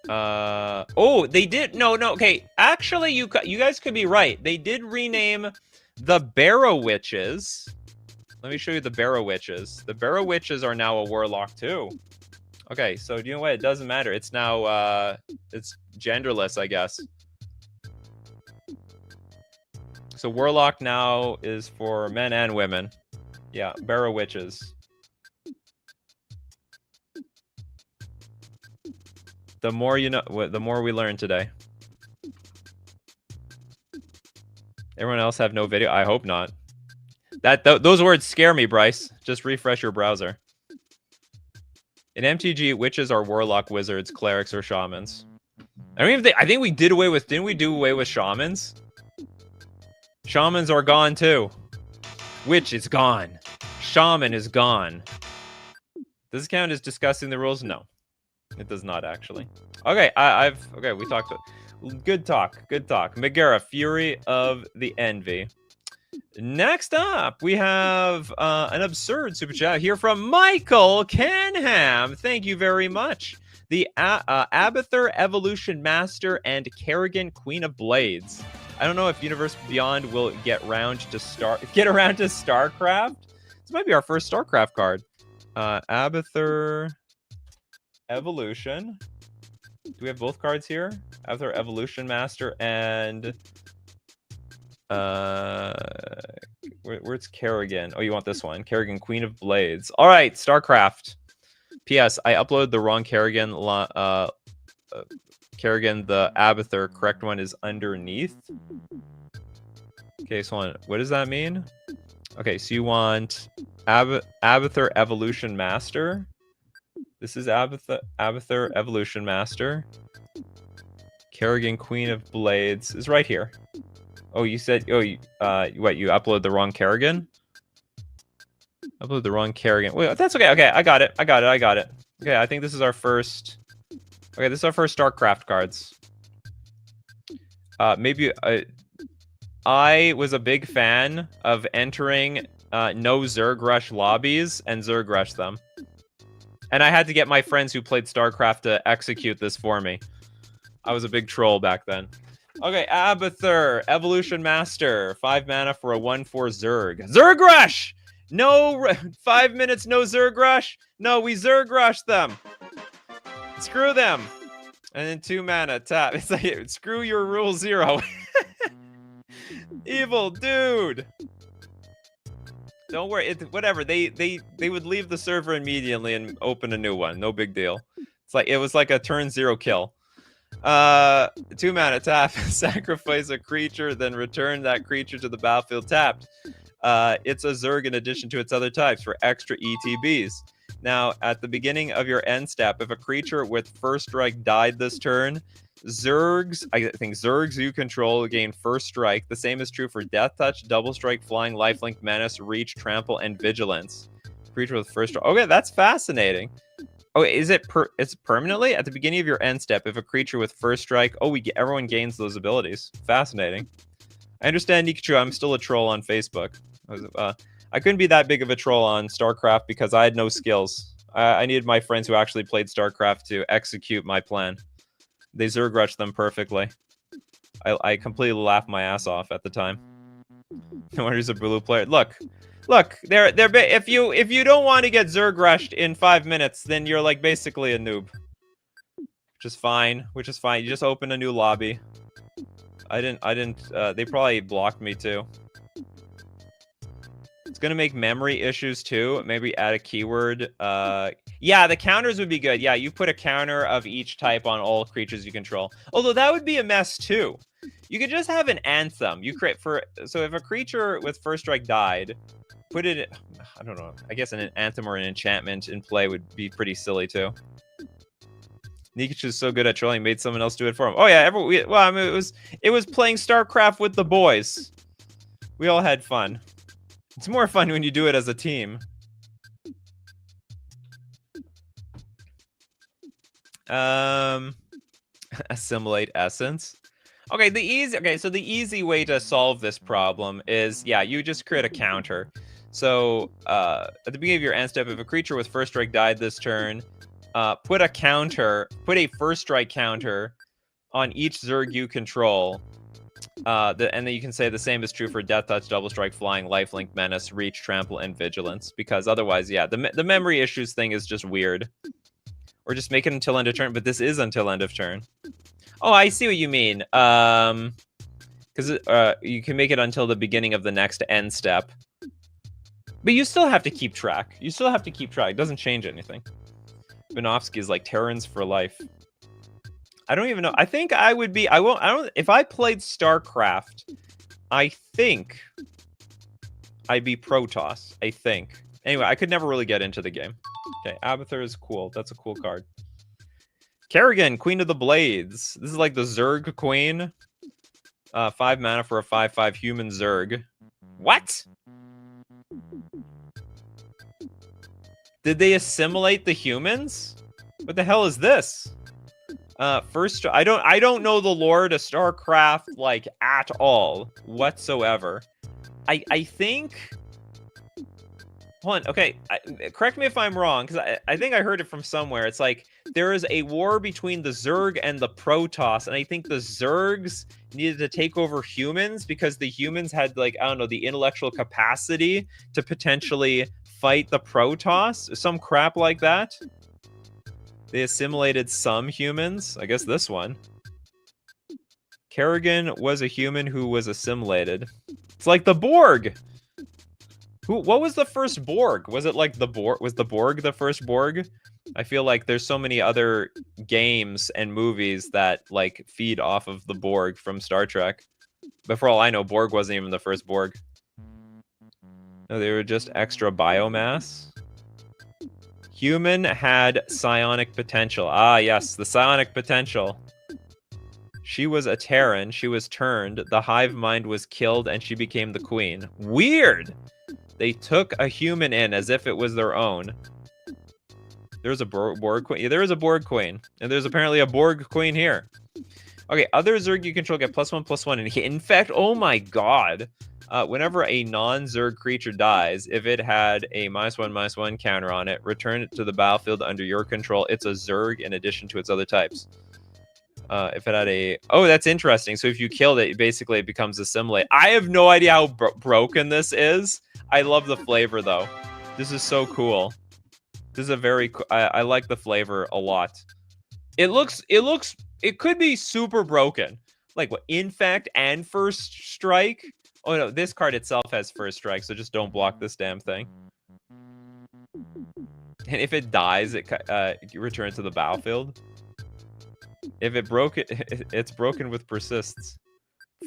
Oh, they did. No, okay. Actually, you guys could be right. They did rename the Barrow witches. Let me show you the Barrow witches. The Barrow witches are now a warlock too. Okay, so you know what? It doesn't matter. It's now it's genderless, I guess. So warlock now is for men and women. Yeah, Barrow witches. The more you know, the more we learn today. Everyone else have no video? I hope not. Those words scare me, Bryce. Just refresh your browser. In MTG, witches are warlock, wizards, clerics, or shamans. I think we did away with. Didn't we do away with shamans? Shamans are gone too. Witch is gone. Shaman is gone. Does this count as discussing the rules? No, it does not actually. Okay, okay. We talked. Good talk. Good talk. Megara, Fury of the Envy. Next up, we have an absurd super chat here from Michael Canham. Thank you very much. The Abathur Evolution Master and Kerrigan Queen of Blades. I don't know if Universe Beyond will get around to StarCraft. This might be our first StarCraft card. Abathur Evolution. Do we have both cards here? Abathur Evolution Master and where's Kerrigan? Oh, you want this one? Kerrigan Queen of Blades. All right, StarCraft. P.S. I uploaded the wrong Kerrigan. Kerrigan, the Abathur, correct one is underneath. Okay, so what does that mean? Okay, so you want Abathur Evolution Master. This is Abathur Evolution Master. Kerrigan Queen of Blades is right here. Oh, you said, what, you upload the wrong Kerrigan? Upload the wrong Kerrigan. Wait, that's okay. Okay, I got it. Okay, I think this is our first. Okay, this is our first StarCraft cards. Maybe I was a big fan of entering no Zerg Rush lobbies and Zerg Rush them. And I had to get my friends who played StarCraft to execute this for me. I was a big troll back then. Okay, Abathur, Evolution Master. 5 mana for a 1/4 Zerg. Zerg Rush! No, 5 minutes, no Zerg Rush? No, we Zerg Rush them. Screw them. And then 2 mana, tap. It's like, screw your rule 0. Evil dude. Don't worry, whatever. They would leave the server immediately and open a new one. No big deal. It's like, it was like a turn 0 kill. 2 mana, tap. Sacrifice a creature, then return that creature to the battlefield tapped. It's a Zerg in addition to its other types for extra ETBs. Now, at the beginning of your end step, if a creature with first strike died this turn, Zergs, I think Zergs you control gain first strike. The same is true for Death Touch, Double Strike, Flying, Lifelink, Menace, Reach, Trample, and Vigilance. Creature with first strike. Okay, that's fascinating. Oh, is it it's permanently at the beginning of your end step? If a creature with first strike, everyone gains those abilities. Fascinating. I understand, Nikachu. I'm still a troll on Facebook. I couldn't be that big of a troll on StarCraft because I had no skills. I needed my friends who actually played StarCraft to execute my plan. They Zerg rushed them perfectly. I completely laughed my ass off at the time. No wonder he's a blue player. Look, they're if you don't want to get Zerg rushed in 5 minutes, then you're like basically a noob. Which is fine. You just open a new lobby. I didn't. They probably blocked me too. It's gonna make memory issues too. Maybe add a keyword. Yeah, the counters would be good. Yeah, you put a counter of each type on all creatures you control. Although that would be a mess too. You could just have an anthem. You create so if a creature with first strike died, put it. I don't know. I guess an anthem or an enchantment in play would be pretty silly too. Nikachu is so good at trolling, made someone else do it for him. Oh yeah, well, I mean, it was playing StarCraft with the boys. We all had fun. It's more fun when you do it as a team. Assimilate essence. Okay, so the easy way to solve this problem is, yeah, you just create a counter. So, at the beginning of your end step, if a creature with first strike died this turn, put a first strike counter on each Zerg you control. And then you can say the same is true for Death Touch, Double Strike, Flying, Lifelink, Menace, Reach, Trample, and Vigilance. Because otherwise, yeah, the memory issues thing is just weird. Or just make it until end of turn, but this is until end of turn. Oh, I see what you mean. Because you can make it until the beginning of the next end step. But you still have to keep track. It doesn't change anything. Vinovsky is like Terrans for life. I don't even know. I think I would be. If I played StarCraft, I think I'd be Protoss. I think. Anyway, I could never really get into the game. Okay, Abathur is cool. That's a cool card. Kerrigan, Queen of the Blades. This is like the Zerg Queen. 5 mana for a 5/5 human Zerg. What? Did they assimilate the humans? What the hell is this? First, I don't know the lore to StarCraft like at all whatsoever. I think. Hold on, okay. Correct me if I'm wrong, because I think I heard it from somewhere. It's like there is a war between the Zerg and the Protoss, and I think the Zergs needed to take over humans because the humans had, like, I don't know, the intellectual capacity to potentially fight the Protoss, some crap like that. They assimilated some humans. I guess this one. Kerrigan was a human who was assimilated. It's like the Borg. What was the first Borg? Was it like the Borg? Was the Borg the first Borg? I feel like there's so many other games and movies that like feed off of the Borg from Star Trek. But for all I know, Borg wasn't even the first Borg. No, they were just extra biomass. Human had psionic potential. Ah, yes, the psionic potential. She was a Terran. She was turned. The hive mind was killed, and she became the queen. Weird! They took a human in as if it was their own. There's a Borg queen. Yeah, there is a Borg queen. And there's apparently a Borg queen here. Okay, other Zerg you control get +1/+1 and infect. Oh my god. Whenever a non-Zerg creature dies, if it had a -1/-1 counter on it, return it to the battlefield under your control. It's a Zerg in addition to its other types. If it had a... Oh, that's interesting. So if you killed it, basically it becomes assimilate. I have no idea how broken this is. I love the flavor, though. This is so cool. This is a very... I like the flavor a lot. It looks It could be super broken. Like what? Infect and first strike? Oh no, this card itself has first strike, so just don't block this damn thing. And if it dies, it returns to the battlefield. If it broke it, it's broken with persists.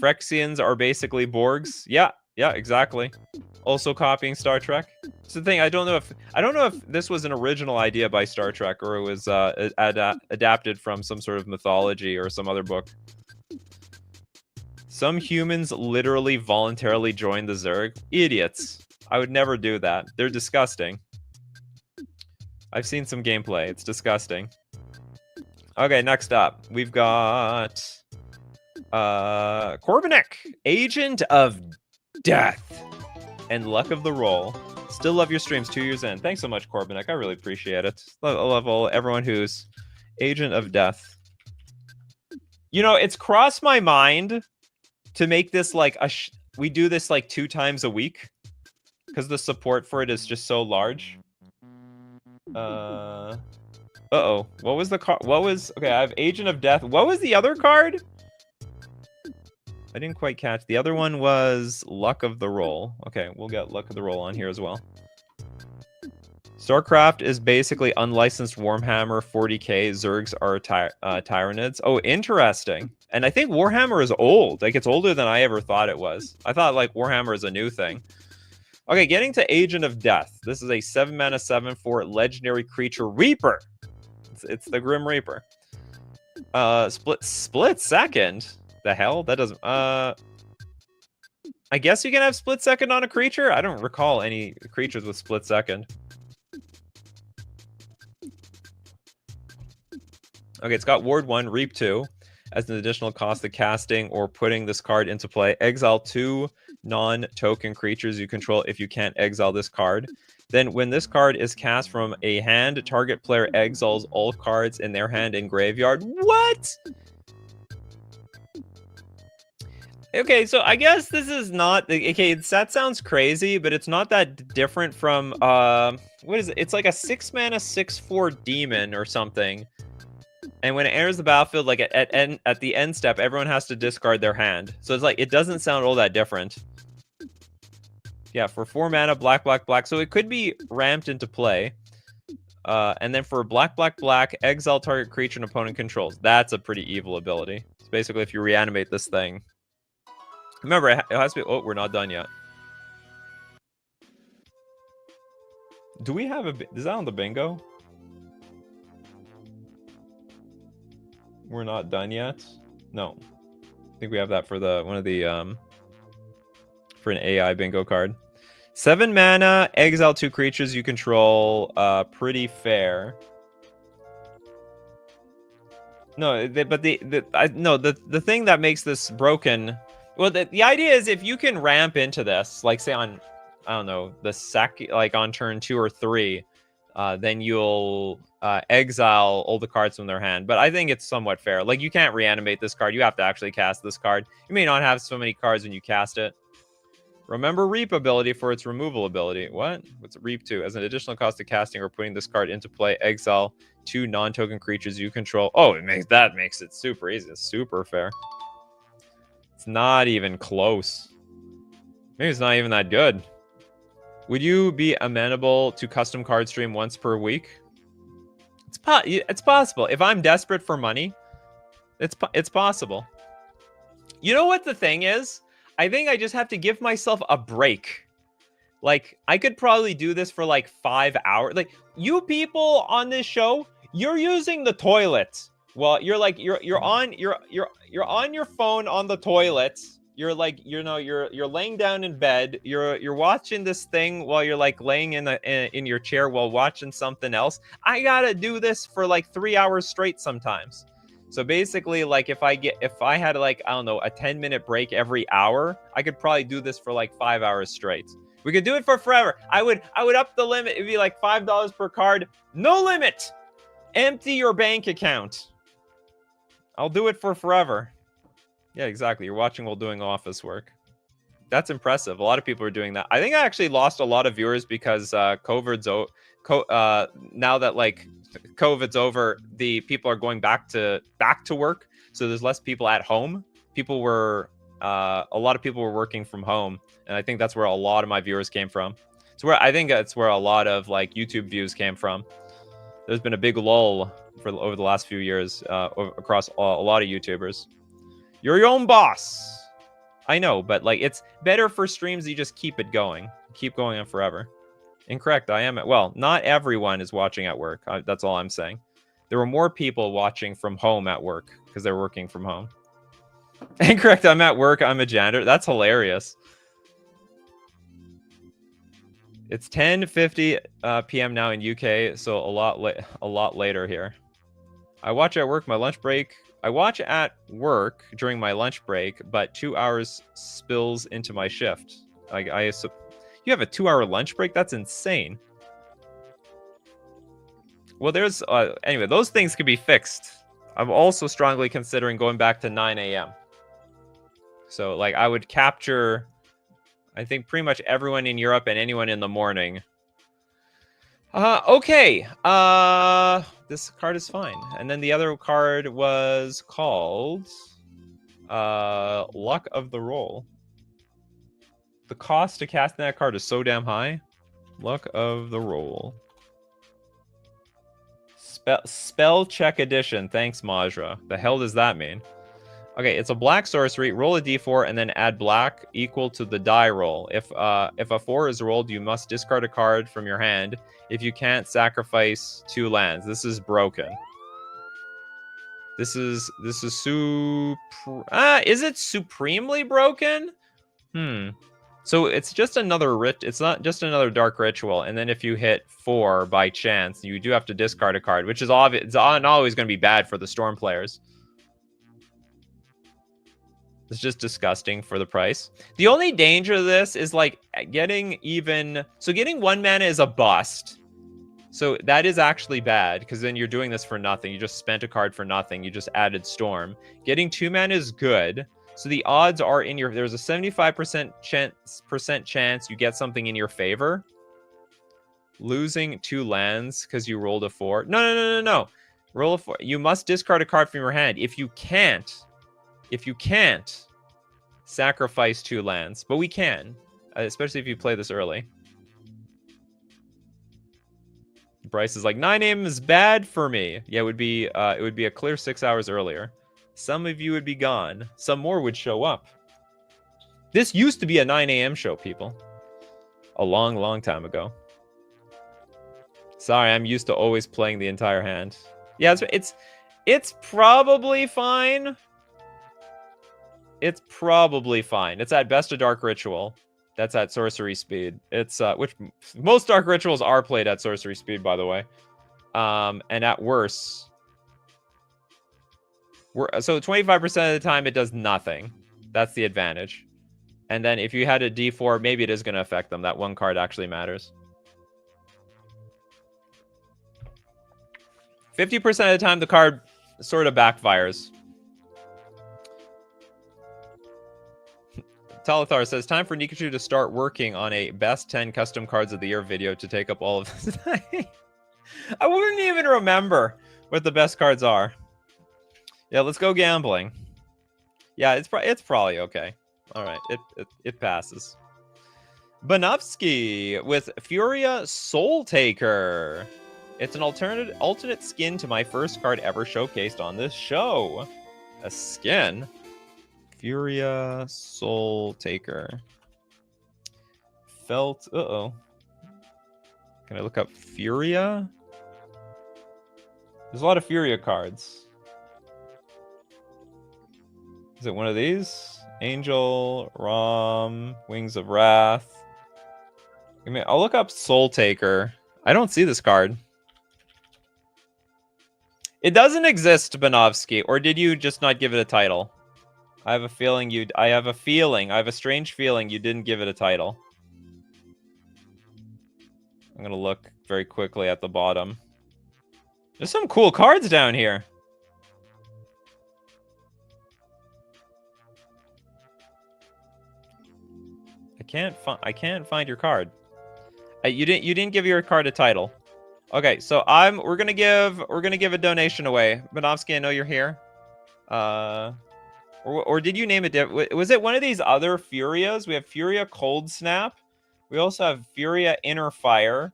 Phyrexians are basically Borgs. Yeah, exactly. Also copying Star Trek. It's the thing. I don't know if this was an original idea by Star Trek or it was adapted from some sort of mythology or some other book. Some humans literally voluntarily join the Zerg. Idiots. I would never do that. They're disgusting. I've seen some gameplay. It's disgusting. Okay, next up, we've got Corbinek, Agent of Death, and Luck of the Roll. Still love your streams 2 years in. Thanks so much, Corbinek. I really appreciate it. I love everyone who's Agent of Death. You know, it's crossed my mind to make this like we do this like 2 times a week because the support for it is just so large. Uh-oh. What was the card? Okay, I have Agent of Death. What was the other card? I didn't quite catch. The other one was Luck of the Roll. Okay, we'll get Luck of the Roll on here as well. StarCraft is basically unlicensed Warhammer 40k. Zergs are Tyranids. Oh, interesting. And I think Warhammer is old. Like, it's older than I ever thought it was. I thought, like, Warhammer is a new thing. Okay, getting to Agent of Death. This is a 7-mana 7/4 legendary creature Reaper. It's the Grim Reaper. Split second? The hell? That doesn't... I guess you can have split second on a creature? I don't recall any creatures with split second. Okay, it's got Ward 1, Reap 2. As an additional cost of casting or putting this card into play, exile 2 non-token creatures you control if you can't exile this card. Then when this card is cast from a hand, target player exiles all cards in their hand and graveyard. What? Okay, so I guess this is not... Okay, that sounds crazy, but it's not that different from... what is it? It's like a 6-mana 6/4 demon or something. And when it enters the battlefield, like at the end step, everyone has to discard their hand. So it's like, it doesn't sound all that different. Yeah, for 4 mana, black. So it could be ramped into play. And then for black, exile target creature an opponent controls. That's a pretty evil ability. It's basically if you reanimate this thing. Remember, it has to be... Oh, we're not done yet. Do we have a... Is that on the bingo? We're not done yet? No. I think we have that for the... One of the... For an AI bingo card. 7 mana, exile 2 creatures you control. Pretty fair. No, but the thing that makes this broken... Well, the idea is if you can ramp into this, like say on, I don't know, the like on turn 2 or 3, then you'll exile all the cards from their hand. But I think it's somewhat fair. Like, you can't reanimate this card. You have to actually cast this card. You may not have so many cards when you cast it. Remember Reap ability for its removal ability. What? What's Reap 2? As an additional cost of casting or putting this card into play, exile 2 non-token creatures you control. Oh, that makes it super easy. It's super fair. It's not even close. Maybe it's not even that good. Would you be amenable to custom card stream once per week? It's possible. If I'm desperate for money, it's possible. You know what the thing is? I think I just have to give myself a break. Like, I could probably do this for like 5 hours. Like, you people on this show, you're using the toilet. Well, you're on your phone on the toilet. You're like, you know, you're laying down in bed. You're watching this thing while you're like laying in your chair while watching something else. I gotta do this for like 3 hours straight sometimes. So basically, like if I had like, I don't know, a 10-minute break every hour, I could probably do this for like 5 hours straight. We could do it for forever. I would up the limit. It'd be like $5 per card. No limit. Empty your bank account. I'll do it for forever. Yeah, exactly. You're watching while doing office work. That's impressive. A lot of people are doing that. I think I actually lost a lot of viewers because COVID's now that like COVID's over, the people are going back to work, so there's less people at home. People were a lot of people were working from home, and I think that's where a lot of my viewers came from. It's where I think that's where a lot of like YouTube views came from. There's been a big lull over the last few years across a lot of YouTubers. You're your own boss. I know, but like it's better for streams you just keep it going. Keep going on forever. Incorrect. I am at, well, not everyone is watching at work. That's all I'm saying. There were more people watching from home at work because they're working from home. Incorrect. I'm at work. I'm a janitor. That's hilarious. It's 10:50 p.m. now in UK, so a lot later here. I watch at work my lunch break. I watch at work during my lunch break, but 2 hours spills into my shift. You have a 2-hour lunch break? That's insane. Well, there's anyway, those things can be fixed. I'm also strongly considering going back to 9 a.m. So like I would capture, I think, pretty much everyone in Europe and anyone in the morning. Okay. This card is fine. And then the other card was called Luck of the Roll. The cost to cast that card is so damn high. Luck of the Roll. Spell check edition. Thanks, Majra. The hell does that mean? Okay, it's a black sorcery. Roll a d4 and then add black equal to the die roll. If a 4 is rolled, you must discard a card from your hand. If you can't, sacrifice 2 lands. This is broken. This is is it supremely broken? So it's just another it's not just another dark ritual, and then if you hit 4 by chance, you do have to discard a card, which is obvious. It's not always going to be bad for the Storm players. It's just disgusting for the price. The only danger of this is like getting 1 mana is a bust. So that is actually bad, because then you're doing this for nothing. You just spent a card for nothing. You just added Storm. Getting 2 mana is good. So the odds are in your... There's a 75% chance you get something in your favor. Losing 2 lands because you rolled a 4. No. Roll a 4. You must discard a card from your hand. If you can't, sacrifice 2 lands. But we can, especially if you play this early. Bryce is like, 9 a.m. is bad for me. Yeah, it would be a clear 6 hours earlier. Some of you would be gone. Some more would show up. This used to be a 9 a.m. show, people. A long, long time ago. Sorry, I'm used to always playing the entire hand. Yeah, it's probably fine. It's probably fine. It's at best a dark ritual. That's at sorcery speed. It's which most dark rituals are played at sorcery speed, by the way. And at worst, so 25% of the time it does nothing. That's the advantage. And then if you had a D4, maybe it is going to affect them. That 1 card actually matters. 50% of the time, the card sort of backfires. Talathar says, time for Nikachu to start working on a best 10 custom cards of the year video to take up all of this time. I wouldn't even remember what the best cards are. Yeah, let's go gambling. Yeah, it's probably okay. All right, it passes. Banofsky with Furia Soul Taker. It's an alternate skin to my first card ever showcased on this show. A skin. Furia Soul Taker. Felt. Uh-oh. Can I look up Furia? There's a lot of Furia cards. Is it one of these? Angel, Rom, Wings of Wrath. I'll look up Soul Taker. I don't see this card. It doesn't exist, Banovsky, or did you just not give it a title? I have a feeling I have a strange feeling you didn't give it a title. I'm gonna look very quickly at the bottom. There's some cool cards down here. I can't find your card. You didn't give your card a title. Okay, so we're gonna give a donation away. Bonovsky, I know you're here. Or did you name it? Was it one of these other Furias? We have Furia Cold Snap. We also have Furia Inner Fire.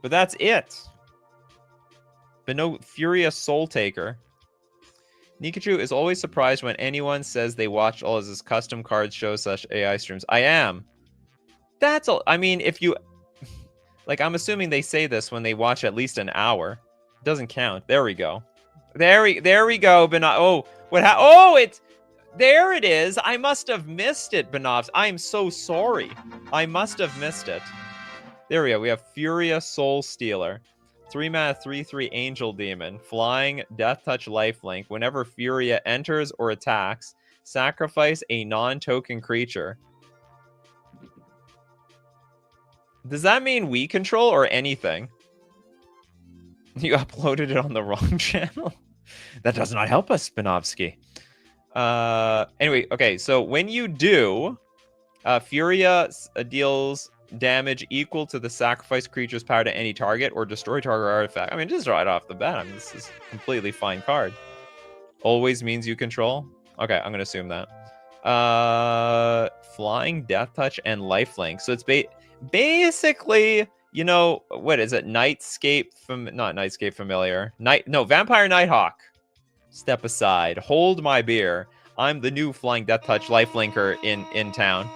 But that's it. But no Furia Soul Taker. Nikachu is always surprised when anyone says they watch all of his custom cards show /AI streams. I am. That's all. I mean, if you... Like, I'm assuming they say this when they watch at least an hour. It doesn't count. There we go. There we go, Oh, it's... There it is. I must have missed it, Benovs. I am so sorry. I must have missed it. There we go. We have Furia Soul Stealer. 3-mana, 3/3 Angel Demon. Flying, Death Touch, Lifelink. Whenever Furia enters or attacks, sacrifice a non-token creature. Does that mean we control or anything? You uploaded it on the wrong channel? That does not help us, Spinovsky. Anyway, okay, so when you do, Furia deals damage equal to the sacrifice creature's power to any target or destroy target artifact. I mean, just right off the bat, I mean, this is a completely fine card. Always means you control. Okay, I'm gonna assume that. Flying, Death Touch, and Lifelink. So it's basically, you know, what is it? Not Nightscape Familiar. Vampire Nighthawk. Step aside. Hold my beer. I'm the new Flying Death Touch Lifelinker in town.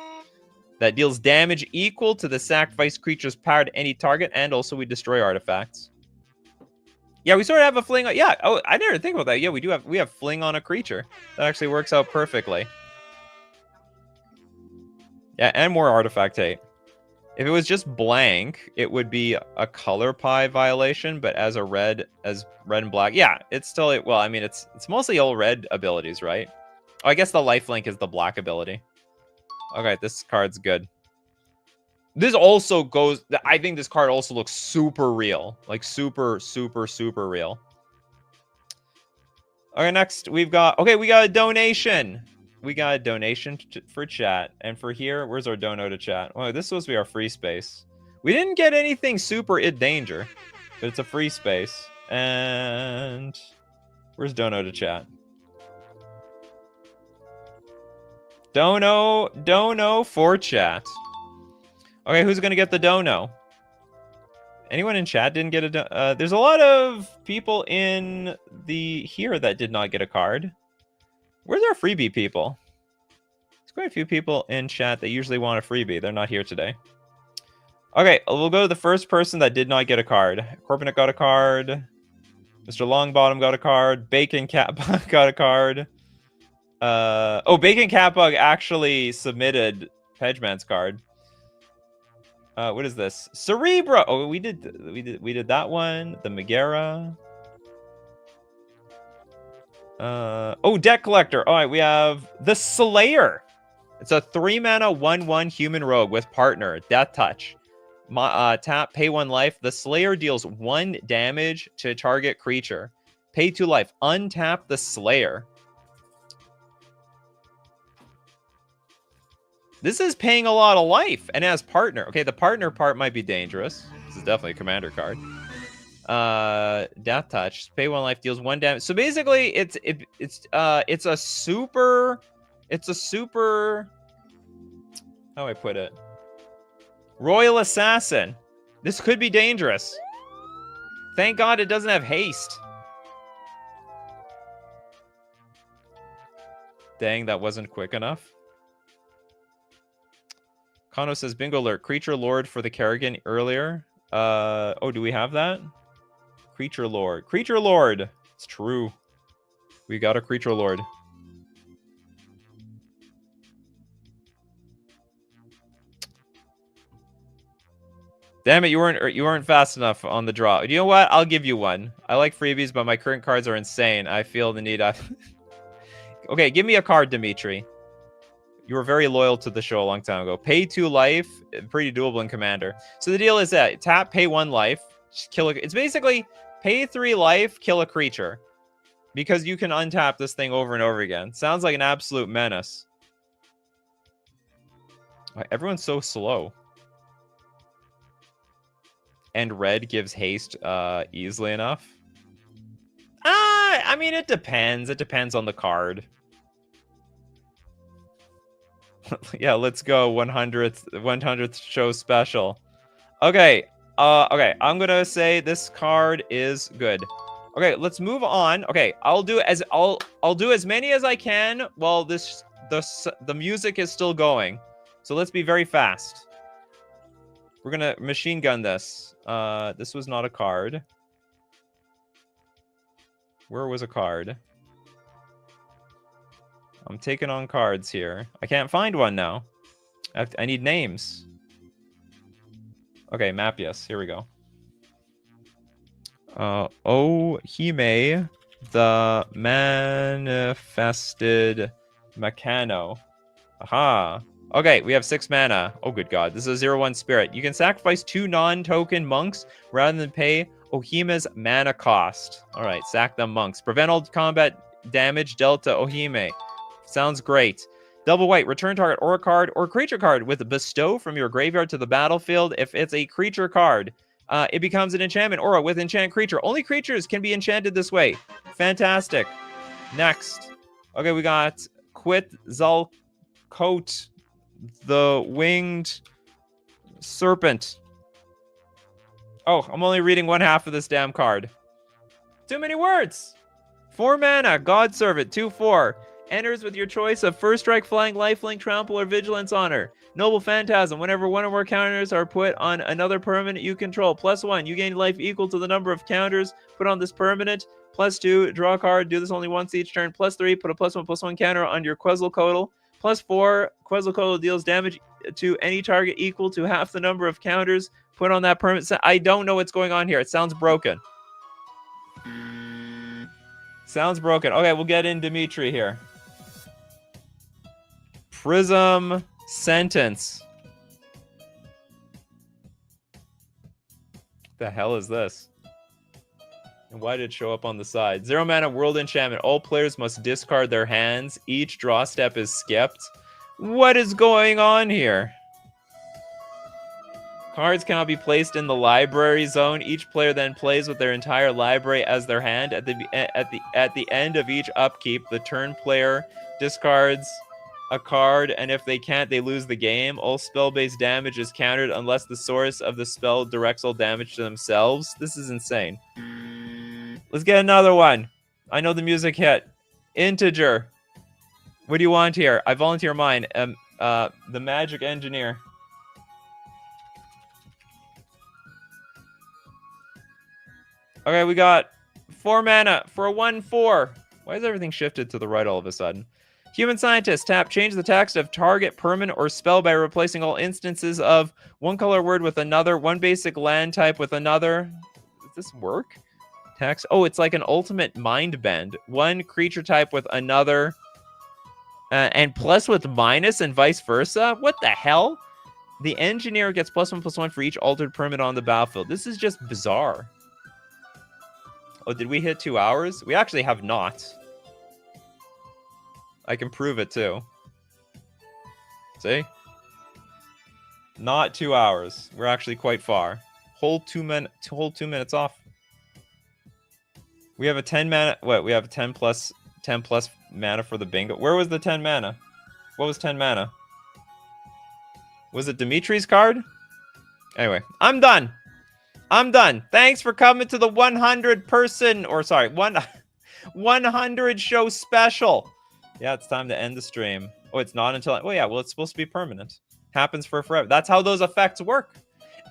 That deals damage equal to the sacrifice creature's power to any target, and also we destroy artifacts. Yeah, we sort of have a fling. Yeah, oh, I didn't think about that. Yeah, we have fling on a creature. That actually works out perfectly. Yeah, and more artifact hate. If it was just blank, it would be a color pie violation, but as red and black, yeah, it's still, well, I mean, it's mostly all red abilities, right? Oh, I guess the lifelink is the black ability. Okay, this card's good. This also goes, I think this card also looks super real. Like super, super, super real. Okay, next we got a donation. We got a donation for chat. And for here, where's our dono to chat? Oh, this is supposed to be our free space. We didn't get anything super danger, but it's a free space. And where's dono to chat? Dono for chat. Okay, who's gonna get the dono? Anyone in chat didn't get a there's a lot of people in here that did not get a card. Where's our freebie people? There's quite a few people in chat that usually want a freebie. They're not here today. Okay, we'll go to the first person that did not get a card. Corpinate got a card. Mr. Longbottom got a card. Bacon Catbug got a card. Bacon Catbug actually submitted Pedgeman's card. What is this? Cerebro. Oh, we did that one. The Megara. Deck Collector. All right, we have the Slayer. It's a 3-mana 1/1 human rogue with partner, Death Touch. Tap, pay 1 life. The Slayer deals 1 damage to target creature. Pay 2 life. Untap the Slayer. This is paying a lot of life and has partner. Okay, the partner part might be dangerous. This is definitely a commander card. Death Touch. Pay 1 life, deals 1 damage. So basically, it's a super. How do I put it? Royal Assassin. This could be dangerous. Thank God it doesn't have haste. Dang, that wasn't quick enough. Kano says, bingo alert. Creature Lord for the Kerrigan earlier. Do we have that? Creature Lord. Creature Lord. It's true. We got a Creature Lord. Damn it, you weren't fast enough on the draw. You know what? I'll give you one. I like freebies, but my current cards are insane. I feel the need. Okay, give me a card, Dimitri. You were very loyal to the show a long time ago. Pay 2 life, pretty doable in Commander. So the deal is that tap, pay 1 life, just kill it's basically pay 3 life, kill a creature, because you can untap this thing over and over again. Sounds like an absolute menace. Everyone's so slow. And red gives haste easily enough. I mean, it depends. It depends on the card. Yeah, let's go 100th show special. Okay. Okay, I'm gonna say this card is good. Okay, let's move on. Okay, I'll do as many as I can while the music is still going. So let's be very fast. We're gonna machine gun this. This was not a card. Where was a card? I'm taking on cards here. I can't find one now. I need names. Okay, Mapius. Here we go. Ohime, the manifested Mechano. Aha. Okay, we have 6 mana. Oh, good God. This is a 0/1 spirit. You can sacrifice 2 non-token monks rather than pay Ohime's mana cost. All right, sack them monks. Prevent all combat damage dealt to Ohime. Sounds great. Double white, return target aura card or creature card with bestow from your graveyard to the battlefield. If it's a creature card, it becomes an enchantment aura with enchant creature. Only creatures can be enchanted this way. Fantastic. Next. Okay, we got Quetzalcoatl, the winged serpent. Oh, I'm only reading one half of this damn card. Too many words. 4 mana, God Servant, 2/4. Enters with your choice of first strike, flying, lifelink, trample, or vigilance honor. Noble Phantasm. Whenever one or more counters are put on another permanent you control. +1. You gain life equal to the number of counters put on this permanent. +2. Draw a card. Do this only once each turn. +3. Put a +1/+1 counter on your Quetzalcoatl. +4. Quetzalcoatl deals damage to any target equal to half the number of counters put on that permanent. I don't know what's going on here. It sounds broken. Sounds broken. Okay, we'll get in Dimitri here. Prism Sentence. The hell is this? And why did it show up on the side? 0 mana world enchantment. All players must discard their hands. Each draw step is skipped. What is going on here? Cards cannot be placed in the library zone. Each player then plays with their entire library as their hand. At the end of each upkeep, the turn player discards a card, and if they can't, they lose the game. All spell-based damage is countered unless the source of the spell directs all damage to themselves. This is insane. Let's get another one. I know the music hit. Integer. What do you want here? I volunteer mine. The Magic Engineer. Okay, we got 4 mana for a 1/4. Why is everything shifted to the right all of a sudden? Human Scientist. Tap. Change the text of target permanent or spell by replacing all instances of one color word with another, one basic land type with another. Does this work? Text. Oh, it's like an ultimate mind bend. One creature type with another, and plus with minus and vice versa. What the hell? The engineer gets +1/+1 for each altered permanent on the battlefield. This is just bizarre. Oh, did we hit 2 hours? We actually have not. I can prove it too. See? Not 2 hours. We're actually quite far. Hold 2 minutes off. We have a 10 mana. What? We have 10 plus mana for the bingo. Where was the 10 mana? What was 10 mana? Was it Dimitri's card? Anyway, I'm done. I'm done. Thanks for coming to the 100 show special. Yeah, it's time to end the stream. Oh, it's not until... Oh, yeah, well, it's supposed to be permanent. Happens for forever. That's how those effects work.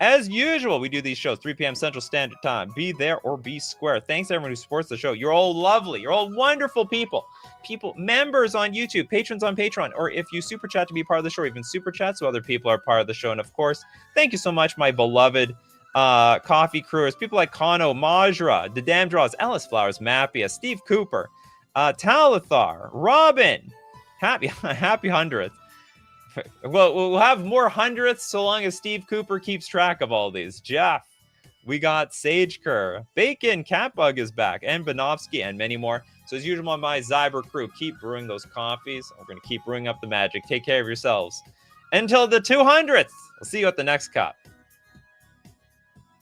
As usual, we do these shows 3 p.m. Central Standard Time. Be there or be square. Thanks to everyone who supports the show. You're all lovely. You're all wonderful people. Members on YouTube, patrons on Patreon, or if you super chat to be part of the show, even super chat so other people are part of the show. And of course, thank you so much, my beloved coffee crewers. People like Kano, Majra, The Damn Draws, Ellis Flowers, Mappia, Steve Cooper, Talithar, Robin. Happy 100th. Well, we'll have more 100ths so long as Steve Cooper keeps track of all these. Jeff, we got Sage Kerr, Bacon, Catbug is back, and Banovsky, and many more. So as usual, my Zyber crew, keep brewing those coffees. We're going to keep brewing up the magic. Take care of yourselves. Until the 200th. We'll see you at the next cup.